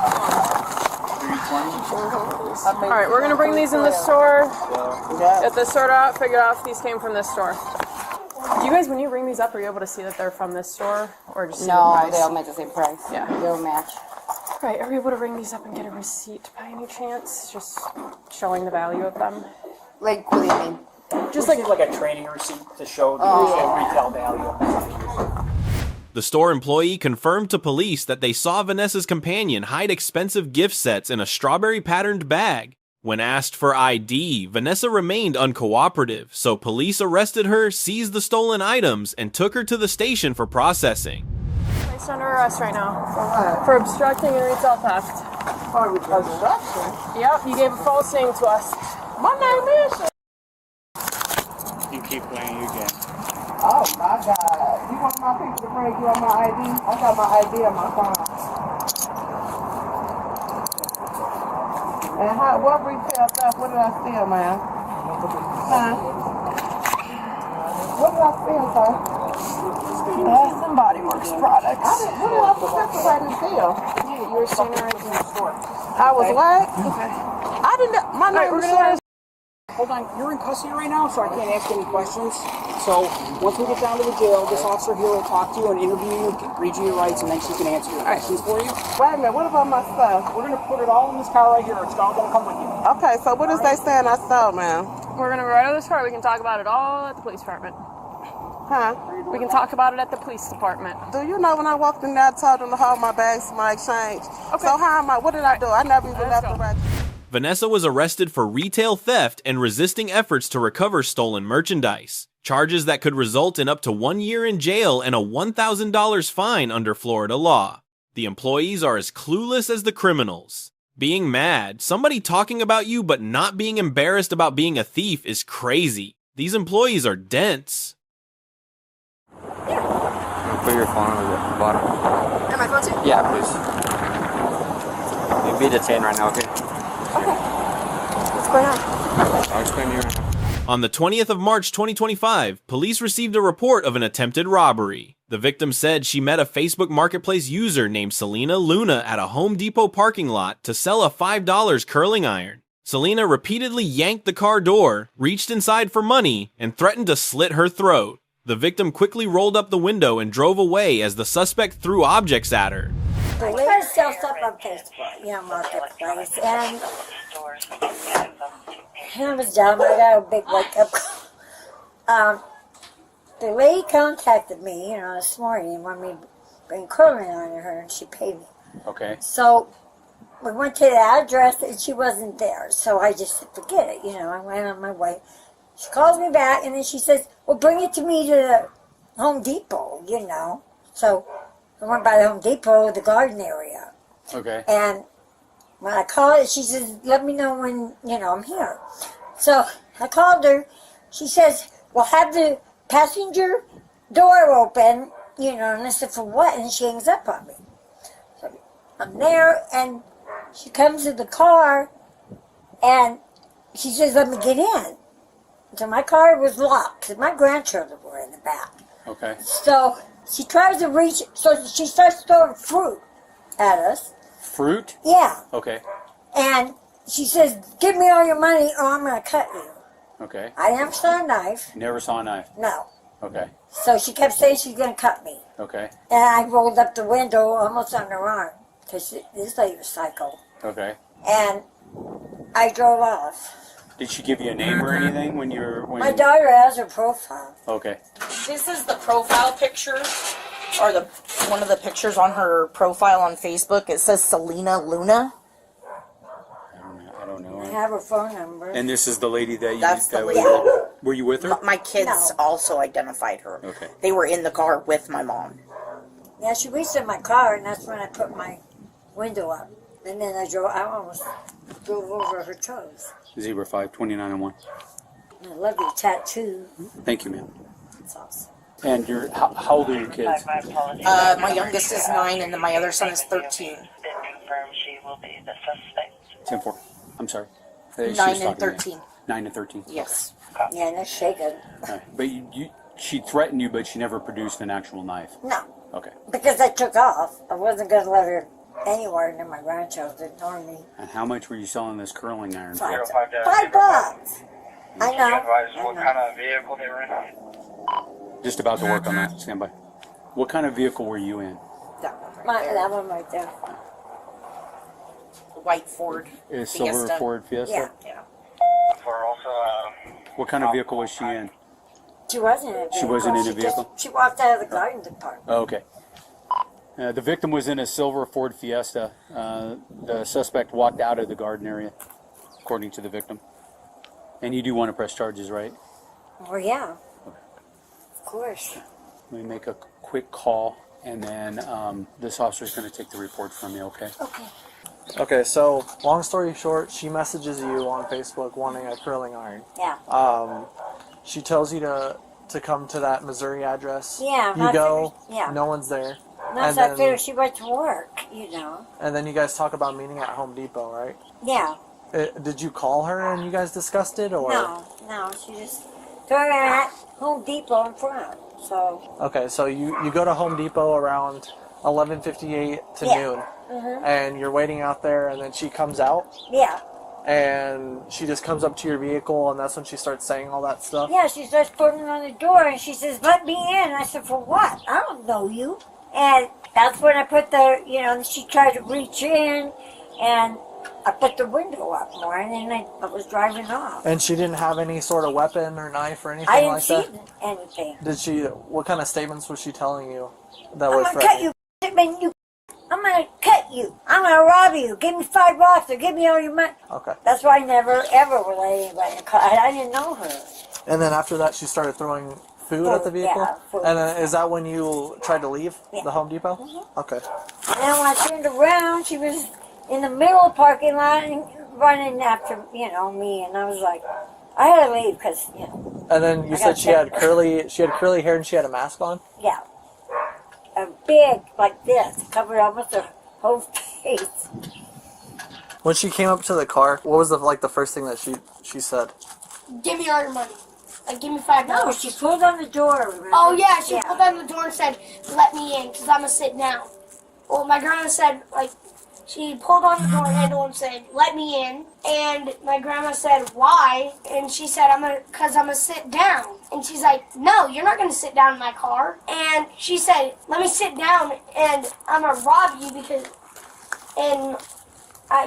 320? All right, we're going to bring these in the store. Get this sorted out. Figure out if these came from this store. Do you guys, when you ring these up, are you able to see that they're from this store, or just see the price? They'll match the same price. Yeah, they'll match. All right, are we able to ring these up and get a receipt by any chance? Just showing the value of them. Like, what do you mean? Just like a training receipt to show the retail value. The store employee confirmed to police that they saw Vanessa's companion hide expensive gift sets in a strawberry-patterned bag. When asked for ID, Vanessa remained uncooperative, so police arrested her, seized the stolen items, and took her to the station for processing. Placed under arrest right now. For obstructing and retail theft. For obstruction? Yep, you gave a false name to us. My name is... You keep playing your game. Oh my God. You want my people to bring you on my ID? I got my ID on my phone. And what retail stuff? What did I steal, man? Huh? What did I steal, sir? Bath and Body Works products. What did I specify to steal? You were standing right in the store. I was what? Okay. I didn't. My name was Sharon. Hold on, you're in custody right now, so I can't ask any questions. So once we get down to the jail, this officer here will talk to you and interview you, read you your rights, and then she can answer your questions for you. Wait a minute. What about my stuff? We're gonna put it all in this car right here. It's all gonna come with you. Okay. So what is they saying I stole, man? We're gonna go right out of this car. We can talk about it all at the police department. Huh? We can talk about it at the police department. Do you know when I walked in there, I told them to hold my bags for my exchange? Okay. So how am I? What did I do? I never even left the register. Vanessa was arrested for retail theft and resisting efforts to recover stolen merchandise, charges that could result in up to 1 year in jail and a $1,000 fine under Florida law. The employees are as clueless as the criminals. Being mad, somebody talking about you but not being embarrassed about being a thief is crazy. These employees are dense. Put your phone on the bottom. And my phone too? Yeah, please. You'll be detained right now, okay? Okay. What's going on? I'll explain to you right now. On the 20th of March 2025, police received a report of an attempted robbery. The victim said she met a Facebook Marketplace user named Selena Luna at a Home Depot parking lot to sell a $5 curling iron. Selena repeatedly yanked the car door, reached inside for money, and threatened to slit her throat. The victim quickly rolled up the window and drove away as the suspect threw objects at her. I try to sell stuff on Facebook, Marketplace, and I was down, I got a big wake-up call. The lady contacted me, this morning and wanted me to bring curling on her, and she paid me. Okay. So we went to the address, and she wasn't there, so I just said, forget it, I went on my way. She calls me back, and then she says, well, bring it to me to the Home Depot, So I went by the Home Depot, the garden area. Okay. And when I called her, she says, let me know when, I'm here. So I called her. She says, well, have the passenger door open, and I said, for what? And she hangs up on me. So I'm there, and she comes to the car, and she says, let me get in. So my car was locked, because my grandchildren were in the back. Okay. So she tries to reach, so she starts throwing fruit at us. Fruit? Yeah. Okay. And she says, give me all your money or I'm going to cut you. Okay. I never saw a knife. Never saw a knife? No. Okay. So she kept saying she's going to cut me. Okay. And I rolled up the window almost on her arm, because this lady was psycho. Okay. And I drove off. Did she give you a name or anything when you were... My daughter has her profile. Okay. This is the profile picture, or one of the pictures on her profile on Facebook. It says Selena Luna. I don't know. I have her phone number. And this is the lady that you... That's the lady. Were you with her? My kids also identified her. Okay. They were in the car with my mom. Yeah, she reached in my car, and that's when I put my window up. And then I almost drove over her toes. 05 29 and 1. I love your tattoo. Thank you, ma'am. That's awesome. And how old are your kids? My youngest is 9, and then my other son is 13. 10-4. I'm sorry. 9 and 13. 9 and 13. Yes. Yeah, they're shaking. All right. But she threatened you, but she never produced an actual knife. No. Okay. Because I took off. I wasn't going to let her anywhere near my grandchildren nor me. And how much were you selling this curling iron for? $5. I know. What kind of vehicle they were in? Just about to work on that. Stand by. What kind of vehicle were you in? That one right there. White Ford. A silver Ford Fiesta? Yeah. For also, What kind of vehicle was she in? She wasn't in a vehicle. She wasn't in a vehicle? She walked out of the garden department. Oh, okay. The victim was in a silver Ford Fiesta. The suspect walked out of the garden area, according to the victim. And you do want to press charges, right? Well, yeah. Of course. Let me make a quick call, and then this officer is going to take the report from you, okay? Okay. Okay, so long story short, she messages you on Facebook wanting a curling iron. Yeah. She tells you to come to that Missouri address. Yeah. You go. Yeah. No one's there. No, so I figured she went to work, And then you guys talk about meeting at Home Depot, right? Yeah. Did you call her and you guys discussed it, or? No, she just threw her at Home Depot in front, so. Okay, so you go to Home Depot around 11:58 to noon, and you're waiting out there, and then she comes out. Yeah. And she just comes up to your vehicle, and that's when she starts saying all that stuff. Yeah, she starts putting on the door, and she says, let me in. I said, for what? I don't know you. And that's when I put she tried to reach in, and I put the window up more, and then I was driving off. And she didn't have any sort of weapon or knife or anything I didn't like see that? anything. Did she, what kind of statements was she telling you that I'm were going to cut threatening? you. I'm going to cut you. I'm going to rob you. Give me $5 or give me all your money. Okay. That's why I never, ever would let anybody cut. I didn't know her. And then after that, she started throwing food at the vehicle? Yeah, food. And then is that when you tried to leave the Home Depot? Okay. And then when I turned around, she was in the middle of the parking lot and running after, me. And I was like, I had to leave because, And then you said she had curly hair and she had a mask on? Yeah. A big, like this, covered almost her whole face. When she came up to the car, what was the first thing that she said? give me all your money. Like, give me $5. No, she pulled on the door. Remember? Oh, yeah, she pulled on the door and said, let me in, because I'm going to sit down. Well, my grandma said, like, she pulled on the door handle and said, let me in. And my grandma said, why? And she said, because I'm going to sit down. And she's like, no, you're not going to sit down in my car. And she said, let me sit down and I'm going to rob you and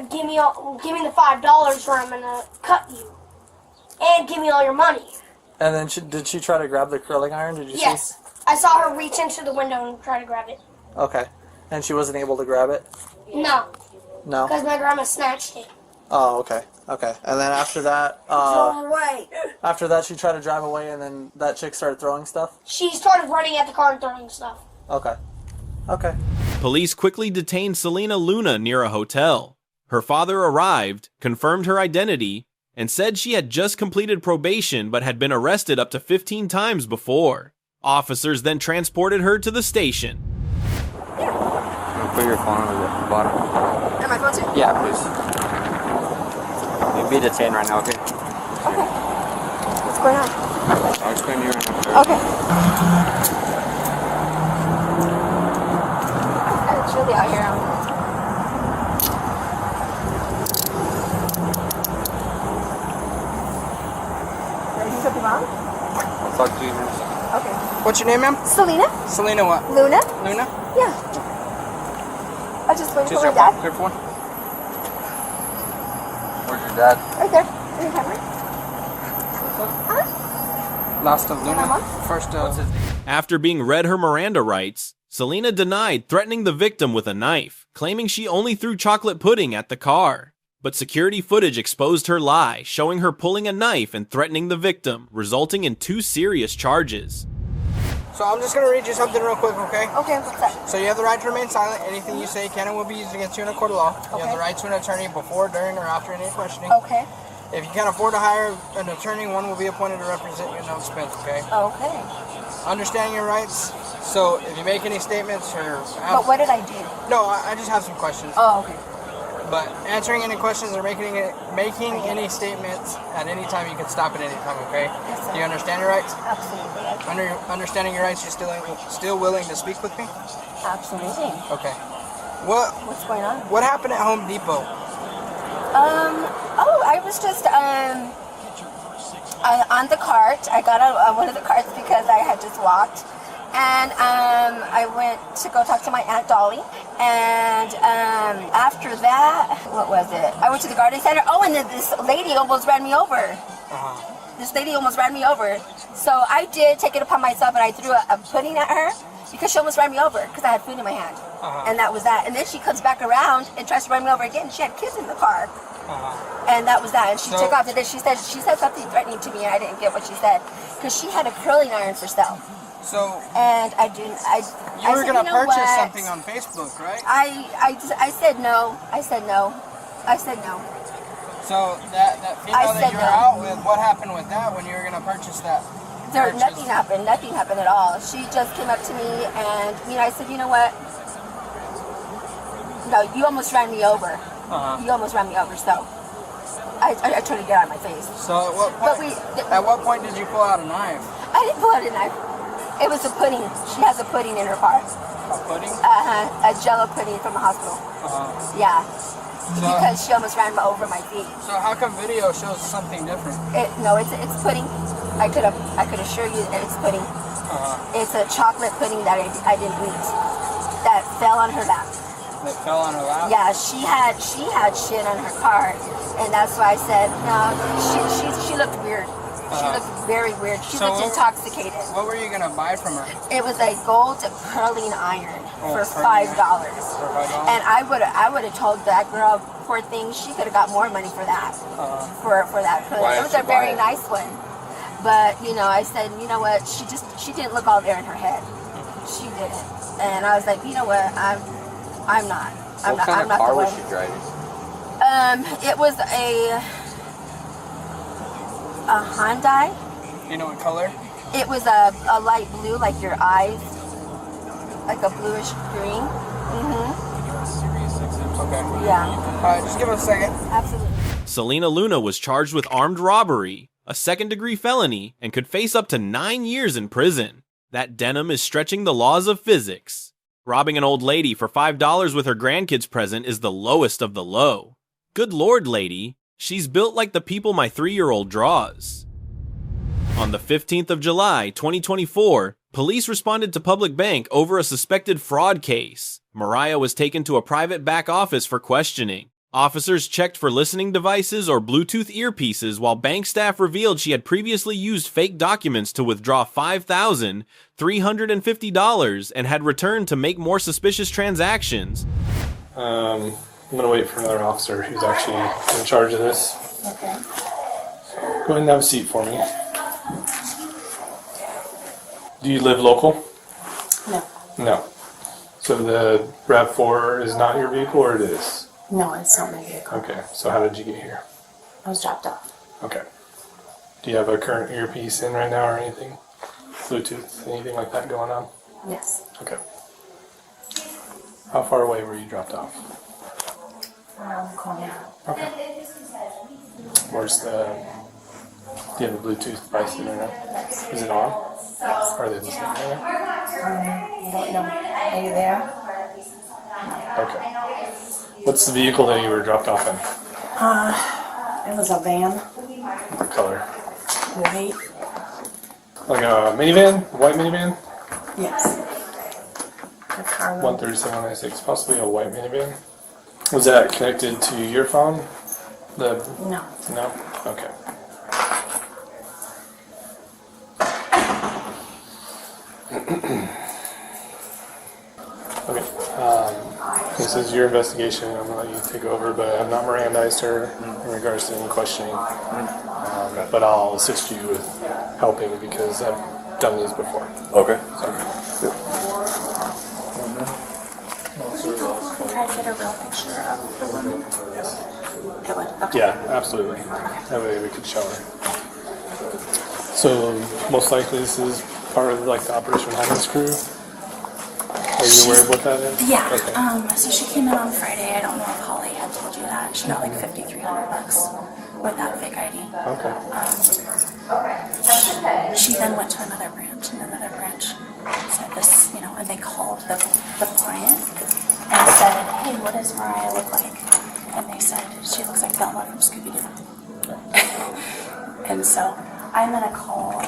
give me the $5 or I'm going to cut you. And give me all your money. And then did she try to grab the curling iron? Did you see? Yes. I saw her reach into the window and try to grab it. Okay. And she wasn't able to grab it? No. No? Because my grandma snatched it. Oh, okay. Okay. And then after that, after that she tried to drive away and then that chick started throwing stuff? She started running at the car and throwing stuff. Okay. Okay. Police quickly detained Selena Luna near a hotel. Her father arrived, confirmed her identity, and said she had just completed probation but had been arrested up to 15 times before. Officers then transported her to the station. Put your phone on the bottom. And my phone too? Yeah, please. You'll be detained right now, okay? Okay. What's going on? I'll explain to you right now. Okay. It's really out here. Something wrong? I'll talk to you in a second. Okay. What's your name, ma'am? Selena? Selena what? Luna? Luna? Yeah. I just waited Choose for my your dad. clear for one. Where's your dad? Right there. In the camera. Last of Luna. First, After being read her Miranda rights, Selena denied threatening the victim with a knife, claiming she only threw chocolate pudding at the car. But security footage exposed her lie, showing her pulling a knife and threatening the victim, resulting in 2 serious charges. So I'm just going to read you something real quick, okay? Okay, what's that? So you have the right to remain silent. Anything you say can and will be used against you in a court of law. You have the right to an attorney before, during, or after any questioning. Okay. If you can't afford to hire an attorney, one will be appointed to represent you at no expense, okay? Okay. Understanding your rights. So if you make any statements or... But what did I do? No, I just have some questions. Oh, okay. But answering any questions or making any statements at any time, you can stop at any time, okay? Yes, sir. Do you understand your rights? Absolutely. Understanding your rights, you're still willing to speak with me? Absolutely. Okay. What's going on? What happened at Home Depot? Oh, I was just on the cart. I got on one of the carts because I had just walked. And I went to go talk to my Aunt Dolly. And after that, what was it? I went to the garden center. Oh, and then this lady almost ran me over. This lady almost ran me over. So I did take it upon myself and I threw a pudding at her because she almost ran me over because I had food in my hand. And that was that. And then she comes back around and tries to run me over again. She had kids in the car. And that was that. And she took off. And then she said something threatening to me and I didn't get what she said because she had a curling iron for sale. So and I were gonna purchase something on Facebook, right? I said no. I said no. I said no. So that female that you were out with, what happened with that when you were gonna purchase that? Nothing happened. Nothing happened at all. She just came up to me and I said, you know what? No, you almost ran me over. You almost ran me over. So I tried to get out of my face. So at what point did you pull out a knife? I didn't pull out a knife. It was a pudding. She has a pudding in her car. A pudding? A Jello pudding from the hospital. Yeah. Because she almost ran over my feet. So how come video shows something different? No, it's pudding. I could assure you that it's pudding. It's a chocolate pudding that I didn't eat. That fell on her lap. That fell on her lap? Yeah, she had shit on her car, and that's why I said no. She looked weird. She looked very weird. She looked intoxicated. What were you gonna buy from her? It was a gold curling iron for $5. And I would have told that girl, poor thing, she could have got more money for that. For that curling. It was a very nice one. But I said, you know what? She didn't look all there in her head. She didn't. And I was like, you know what? I'm not. What kind of car was she driving? It was a Hyundai. You know what color? It was a light blue, like your eyes, like a bluish green. Okay. Yeah. All right, just give us a second. Absolutely. Selena Luna was charged with armed robbery, a second-degree felony, and could face up to 9 years in prison. That denim is stretching the laws of physics. Robbing an old lady for $5 with her grandkids present is the lowest of the low. Good lord, lady. She's built like the people my 3-year-old draws. On the 15th of July, 2024, police responded to Public Bank over a suspected fraud case. Mariah was taken to a private back office for questioning. Officers checked for listening devices or Bluetooth earpieces while bank staff revealed she had previously used fake documents to withdraw $5,350 and had returned to make more suspicious transactions. I'm going to wait for another officer who's actually in charge of this. Okay. Go ahead and have a seat for me. Do you live local? No. No. So the RAV4 is not your vehicle, or it is? No, it's not my vehicle. Okay, so how did you get here? I was dropped off. Okay. Do you have a current earpiece in right now or anything? Bluetooth, anything like that going on? Yes. Okay. How far away were you dropped off? Around the corner. Okay. Where's the... Do you have a Bluetooth device in right now? Is it on? Are they listening right now? I don't know. Are you there? Okay. What's the vehicle that you were dropped off in? It was a van. What color? White. Like a minivan? White minivan? Yes. The car. 13796, possibly a white minivan. Was that connected to your phone? No. No? Okay. Okay. This is your investigation. I'm going to let you take over, but I have not Mirandized her in regards to any questioning. But I'll assist you with helping because I've done these before. Okay. Try to get a real picture of the woman. Yes. It would. Okay. Yeah, absolutely. That way we could show her. So most likely this is part of like the Operation Highlands crew. Are you aware of what that is? Yeah. Okay. So she came in on Friday. I don't know if Holly had told you that. She got like $5,300 with that fake ID. Okay. She then went to another branch, and another branch said this, and they called the client and said, "Hey, what does Mariah look like?" And they said, "She looks like Velma from Scooby-Doo." And so I'm gonna call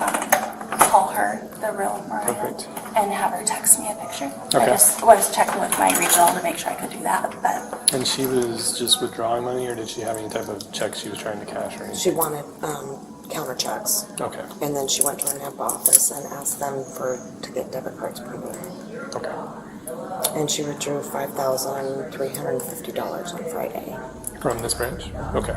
her, the real Mariah, Perfect. and have her text me a picture. Okay. I just was checking with my regional to make sure I could do that, but And she was just withdrawing money, or did she have any type of check she was trying to cash or anything? She wanted counter checks. Okay. And then she went to an NAP office and asked them to get debit cards printed. Okay. And she withdrew $5,350 on Friday. From this branch? Okay.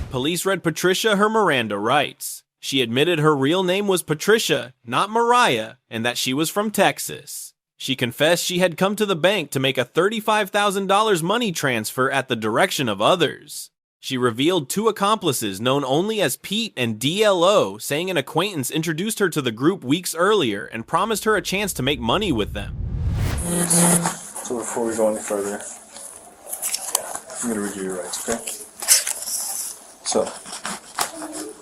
Police read Patricia her Miranda rights. She admitted her real name was Patricia, not Mariah, and that she was from Texas. She confessed she had come to the bank to make a $35,000 money transfer at the direction of others. She revealed 2 accomplices known only as Pete and DLO, saying an acquaintance introduced her to the group weeks earlier and promised her a chance to make money with them. So before we go any further, I'm going to read you your rights, okay? So,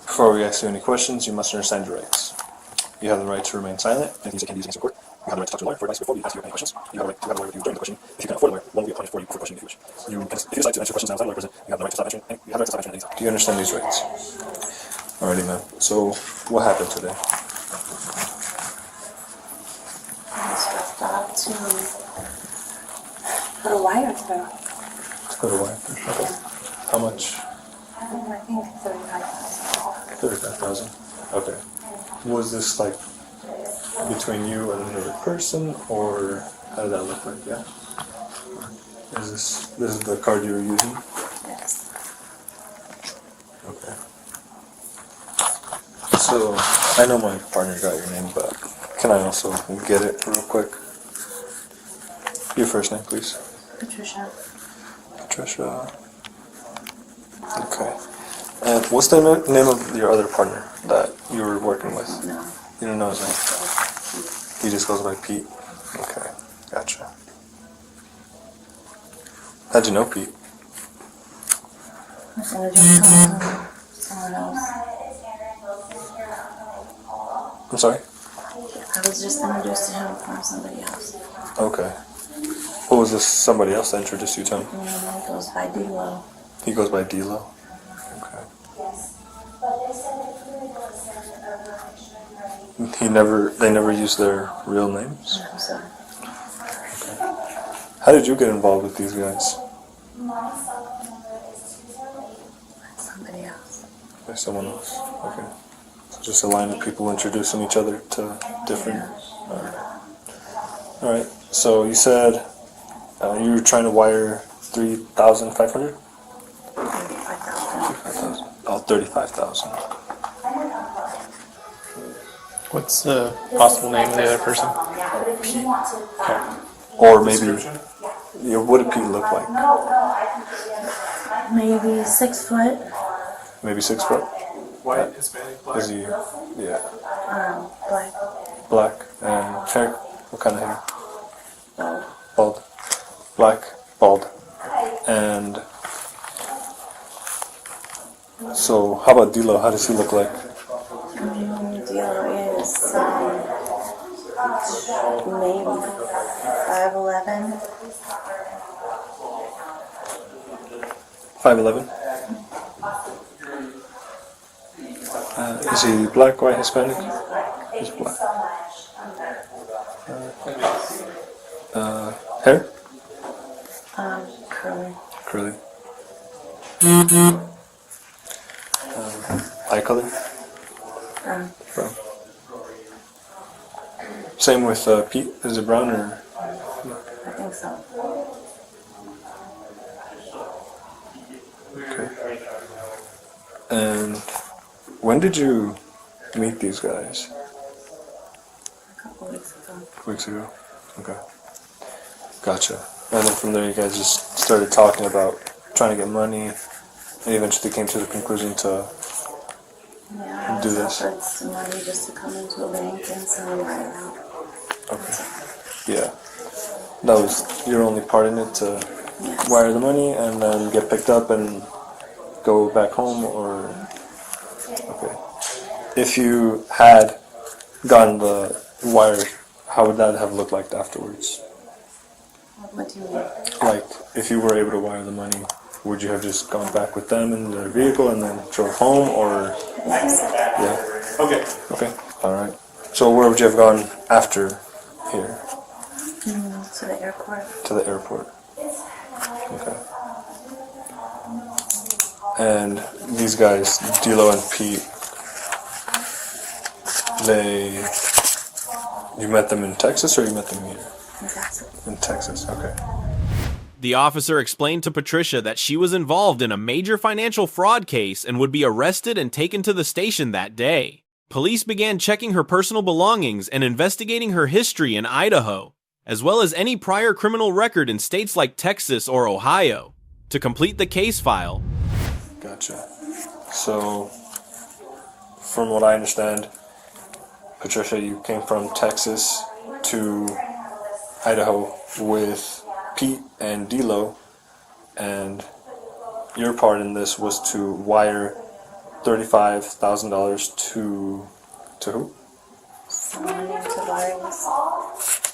before we ask you any questions, you must understand your rights. You have the right to remain silent and use candy in court. You have the right to talk to a lawyer for advice before we ask you any questions. You have the right to have a lawyer with you during the questioning. If you can afford a lawyer, one will be appointed for you before questioning if you wish. If you decide to answer questions outside a lawyer present, you have the right to stop answering. You have the right to stop answering at any time. Do you understand these rights? Alrighty, man. So, what happened today? I was dropped off to put a wire through. Put a wire. Okay. How much? I think $35,000. 35,000. Okay. Was this like between you and another person, or how did that look like? Yeah. Is this the card you were using? Yes. Okay. So I know my partner got your name, but can I also get it real quick? Your first name, please. Patricia. Patricia. Okay. And what's the name of your other partner that you were working with? No. You don't know his name? He just goes by Pete? Okay, gotcha. How'd you know Pete? I said I just talked to someone else. sorry? I was just introduced to him from somebody else. Okay. Who was this somebody else that introduced you to him? He goes by D-Lo. He goes by D-Lo? Okay. They never use their real names? No, sir. Okay. How did you get involved with these guys? Somebody else. By someone else? Okay. So just a line of people introducing each other to different... Alright. So you said you were trying to wire 3,500? 35,000. Oh, 35,000. What's the possible name of the other person? Pete. Or maybe, what did Pete look like? Maybe 6 foot. Maybe 6 foot? White, Hispanic, black? Is he, yeah. Black. Black. And hair? What kind of hair? Bald. Bald. Black, bald. And so, how about D-Lo? How does he look like? D-Lo is maybe 5'11". 5'11"? Is he black, white, Hispanic? He's black. Hair? Curly. Curly. Eye color? Brown. Same with Pete. Is it brown or? I think so. Okay. And when did you meet these guys? A couple weeks ago. Weeks ago. Okay. Gotcha. And then from there you guys just started talking about trying to get money and eventually came to the conclusion to Yeah, do I this. offered some money just to come into a bank and send me right out. Okay. Yeah. That was your only part in it, to wire the money and then get picked up and go back home, or... Okay. If you had gotten the wire, how would that have looked like afterwards? What do you mean? Like, if you were able to wire the money, would you have just gone back with them in their vehicle and then drove home, or... Yeah. Okay. Okay. Alright. So where would you have gone after here? To the airport. To the airport. Okay. And these guys, D-Lo and Pete, you met them in Texas or you met them here? In Texas. In Texas, okay. The officer explained to Patricia that she was involved in a major financial fraud case and would be arrested and taken to the station that day. Police began checking her personal belongings and investigating her history in Idaho, as well as any prior criminal record in states like Texas or Ohio. To complete the case file... Gotcha. So, from what I understand, Patricia, you came from Texas to Idaho with Pete and D-Lo, and your part in this was to wire $35,000 to who? Someone named Tavares.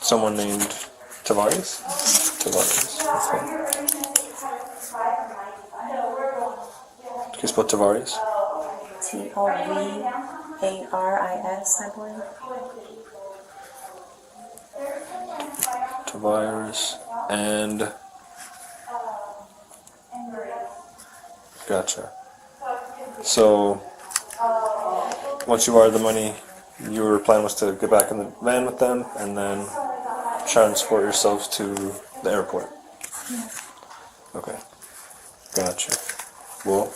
Someone named Tavares? Tavares, okay. Can you spell Tavares? Tovaris, I believe. Tavares and... Gotcha. So, once you wired the money, your plan was to get back in the van with them and then transport yourselves to the airport. Okay. Gotcha. Well,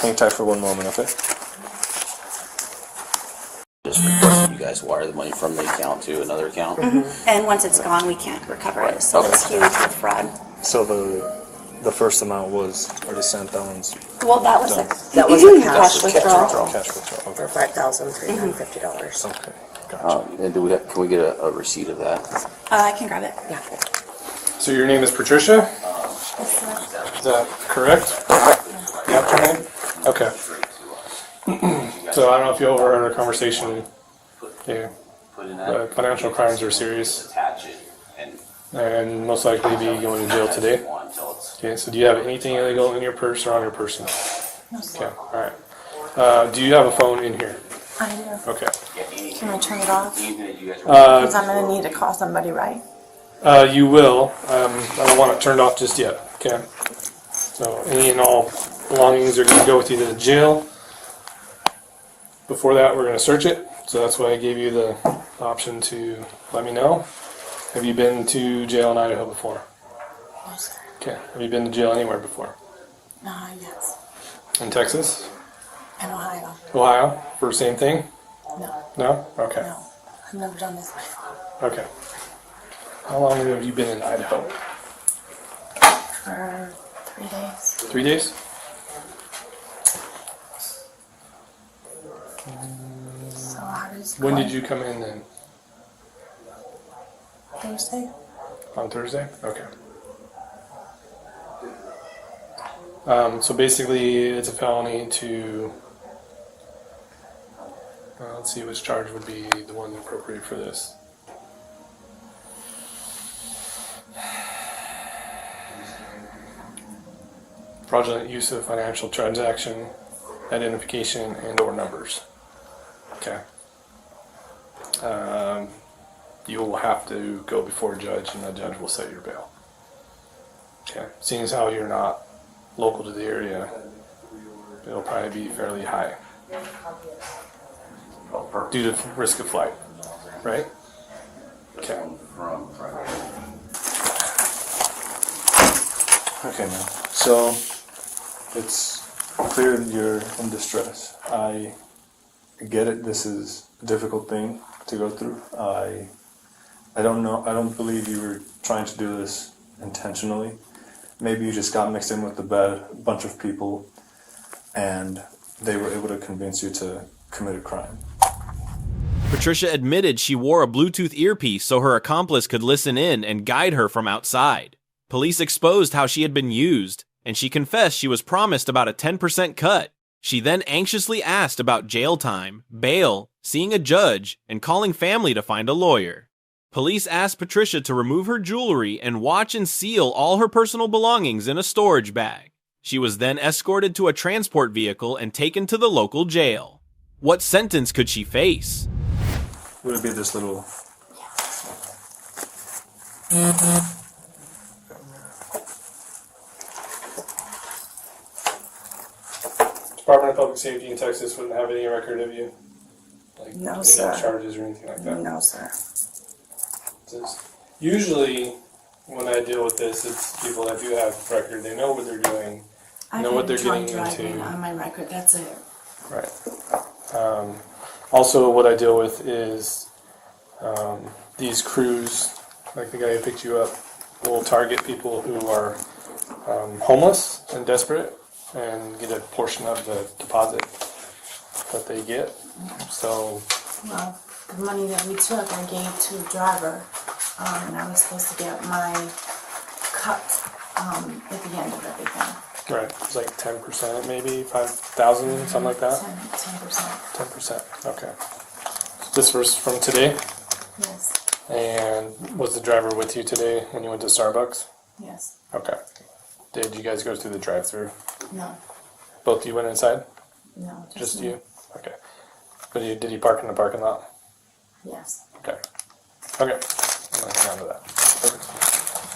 hang tight for one moment, okay? Just requested you guys wire the money from the account to another account. And once it's gone, we can't recover it. So it's huge with fraud. So the first amount was already sent, that one's... Well, that was done. that was a cash withdrawal. Cash withdrawal, okay. For $5,350. Okay, gotcha. And can we get a receipt of that? I can grab it. Yeah. So your name is Patricia? Is that correct? The after name? Okay. So I don't know if you overheard our conversation Okay. Put in that. Financial crimes are serious. Attach it and most likely be going to jail today. Okay, so do you have anything illegal in your purse or on your person? No, sir. Okay, alright. Do you have a phone in here? I do. Okay. Can I turn it off? Because I'm going to need to call somebody, right? You will. I don't want it turned off just yet. Okay. So any and all belongings are going to go with you to the jail. Before that, we're going to search it. So that's why I gave you the option to let me know. Have you been to jail in Idaho before? No, sir. Okay. Have you been to jail anywhere before? Yes. In Texas? In Ohio. Ohio? For the same thing? No. No? Okay. No. I've never done this before. Okay. How long have you been in Idaho? For 3 days. 3 days? So how does When did you come in then? Thursday? On Thursday? Okay. So basically, it's a felony to. Let's see which charge would be the one appropriate for this. Fraudulent use of financial transaction, identification, and/or numbers. Okay. You will have to go before a judge, and the judge will set your bail. Okay. Seeing as how you're not local to the area, it'll probably be fairly high due to risk of flight, right? Okay. Okay, man. So it's clear that you're in distress. I get it. This is a difficult thing to go through. I don't know. I don't believe you were trying to do this intentionally. Maybe you just got mixed in with a bunch of people, and they were able to convince you to commit a crime. Patricia admitted she wore a Bluetooth earpiece so her accomplice could listen in and guide her from outside. Police exposed how she had been used, and she confessed she was promised about a 10% cut. She then anxiously asked about jail time, bail, seeing a judge, and calling family to find a lawyer. Police asked Patricia to remove her jewelry and watch and seal all her personal belongings in a storage bag. She was then escorted to a transport vehicle and taken to the local jail. What sentence could she face? Would it be this little? Department of Public Safety in Texas wouldn't have any record of you? Like, No, any sir. charges or anything like that? No, sir. Usually, when I deal with this, it's people that do have record. They know what they're doing, know what they're getting into. On my record, that's it. Right. Also, what I deal with is these crews, like the guy who picked you up, will target people who are homeless and desperate and get a portion of the deposit that they get. So. Well, the money that we took, I gave to the driver, and I was supposed to get my cut at the end of everything. Right, it's like 10%, maybe 5,000, something like that. 10%. 10%. Okay. This was from today. Yes. And was the driver with you today when you went to Starbucks? Yes. Okay. Did you guys go through the drive-through? No. Both of you went inside? No. Just me. you? Okay. But did you park in the parking lot? Yes. Okay. Okay. I'm going to hang on to that. Perfect.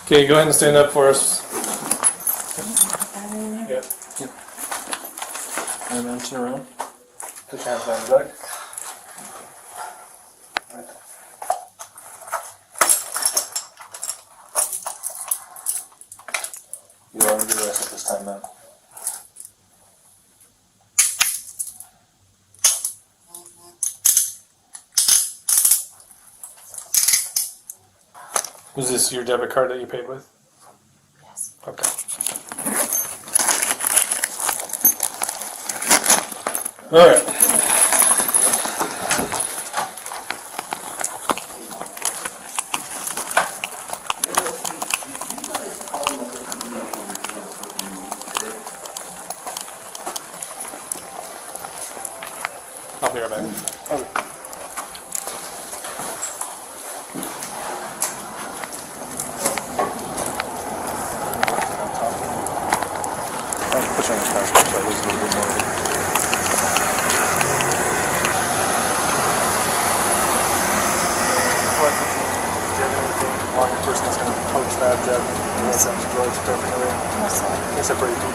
Okay, go ahead and stand up for us. Yep. Yep. And then turn around. Put your hands behind your back. You are under arrest at this time, man. Was this your debit card that you paid with? Yes. Okay. All right. I'll be right back. Okay. flash on his passport so I lose a little bit more of it. Do you have anything on your person that's going to poach that jab? Yes. Drugs, perfectly. No, sir. They separate you.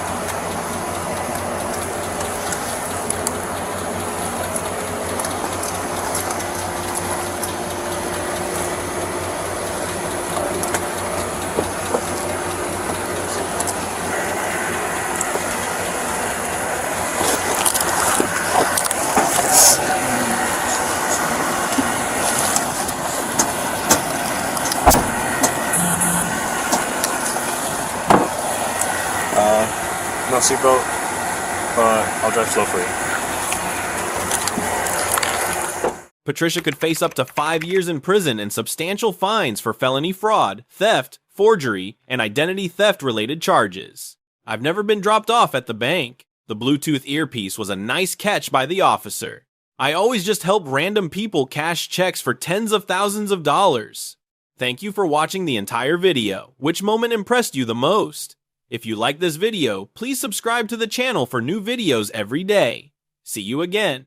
No seatbelt, but I'll drive slow for you. Patricia could face up to 5 years in prison and substantial fines for felony fraud, theft, forgery, and identity theft related charges. I've never been dropped off at the bank. The Bluetooth earpiece was a nice catch by the officer. I always just help random people cash checks for tens of thousands of dollars. Thank you for watching the entire video. Which moment impressed you the most? If you like this video, please subscribe to the channel for new videos every day. See you again.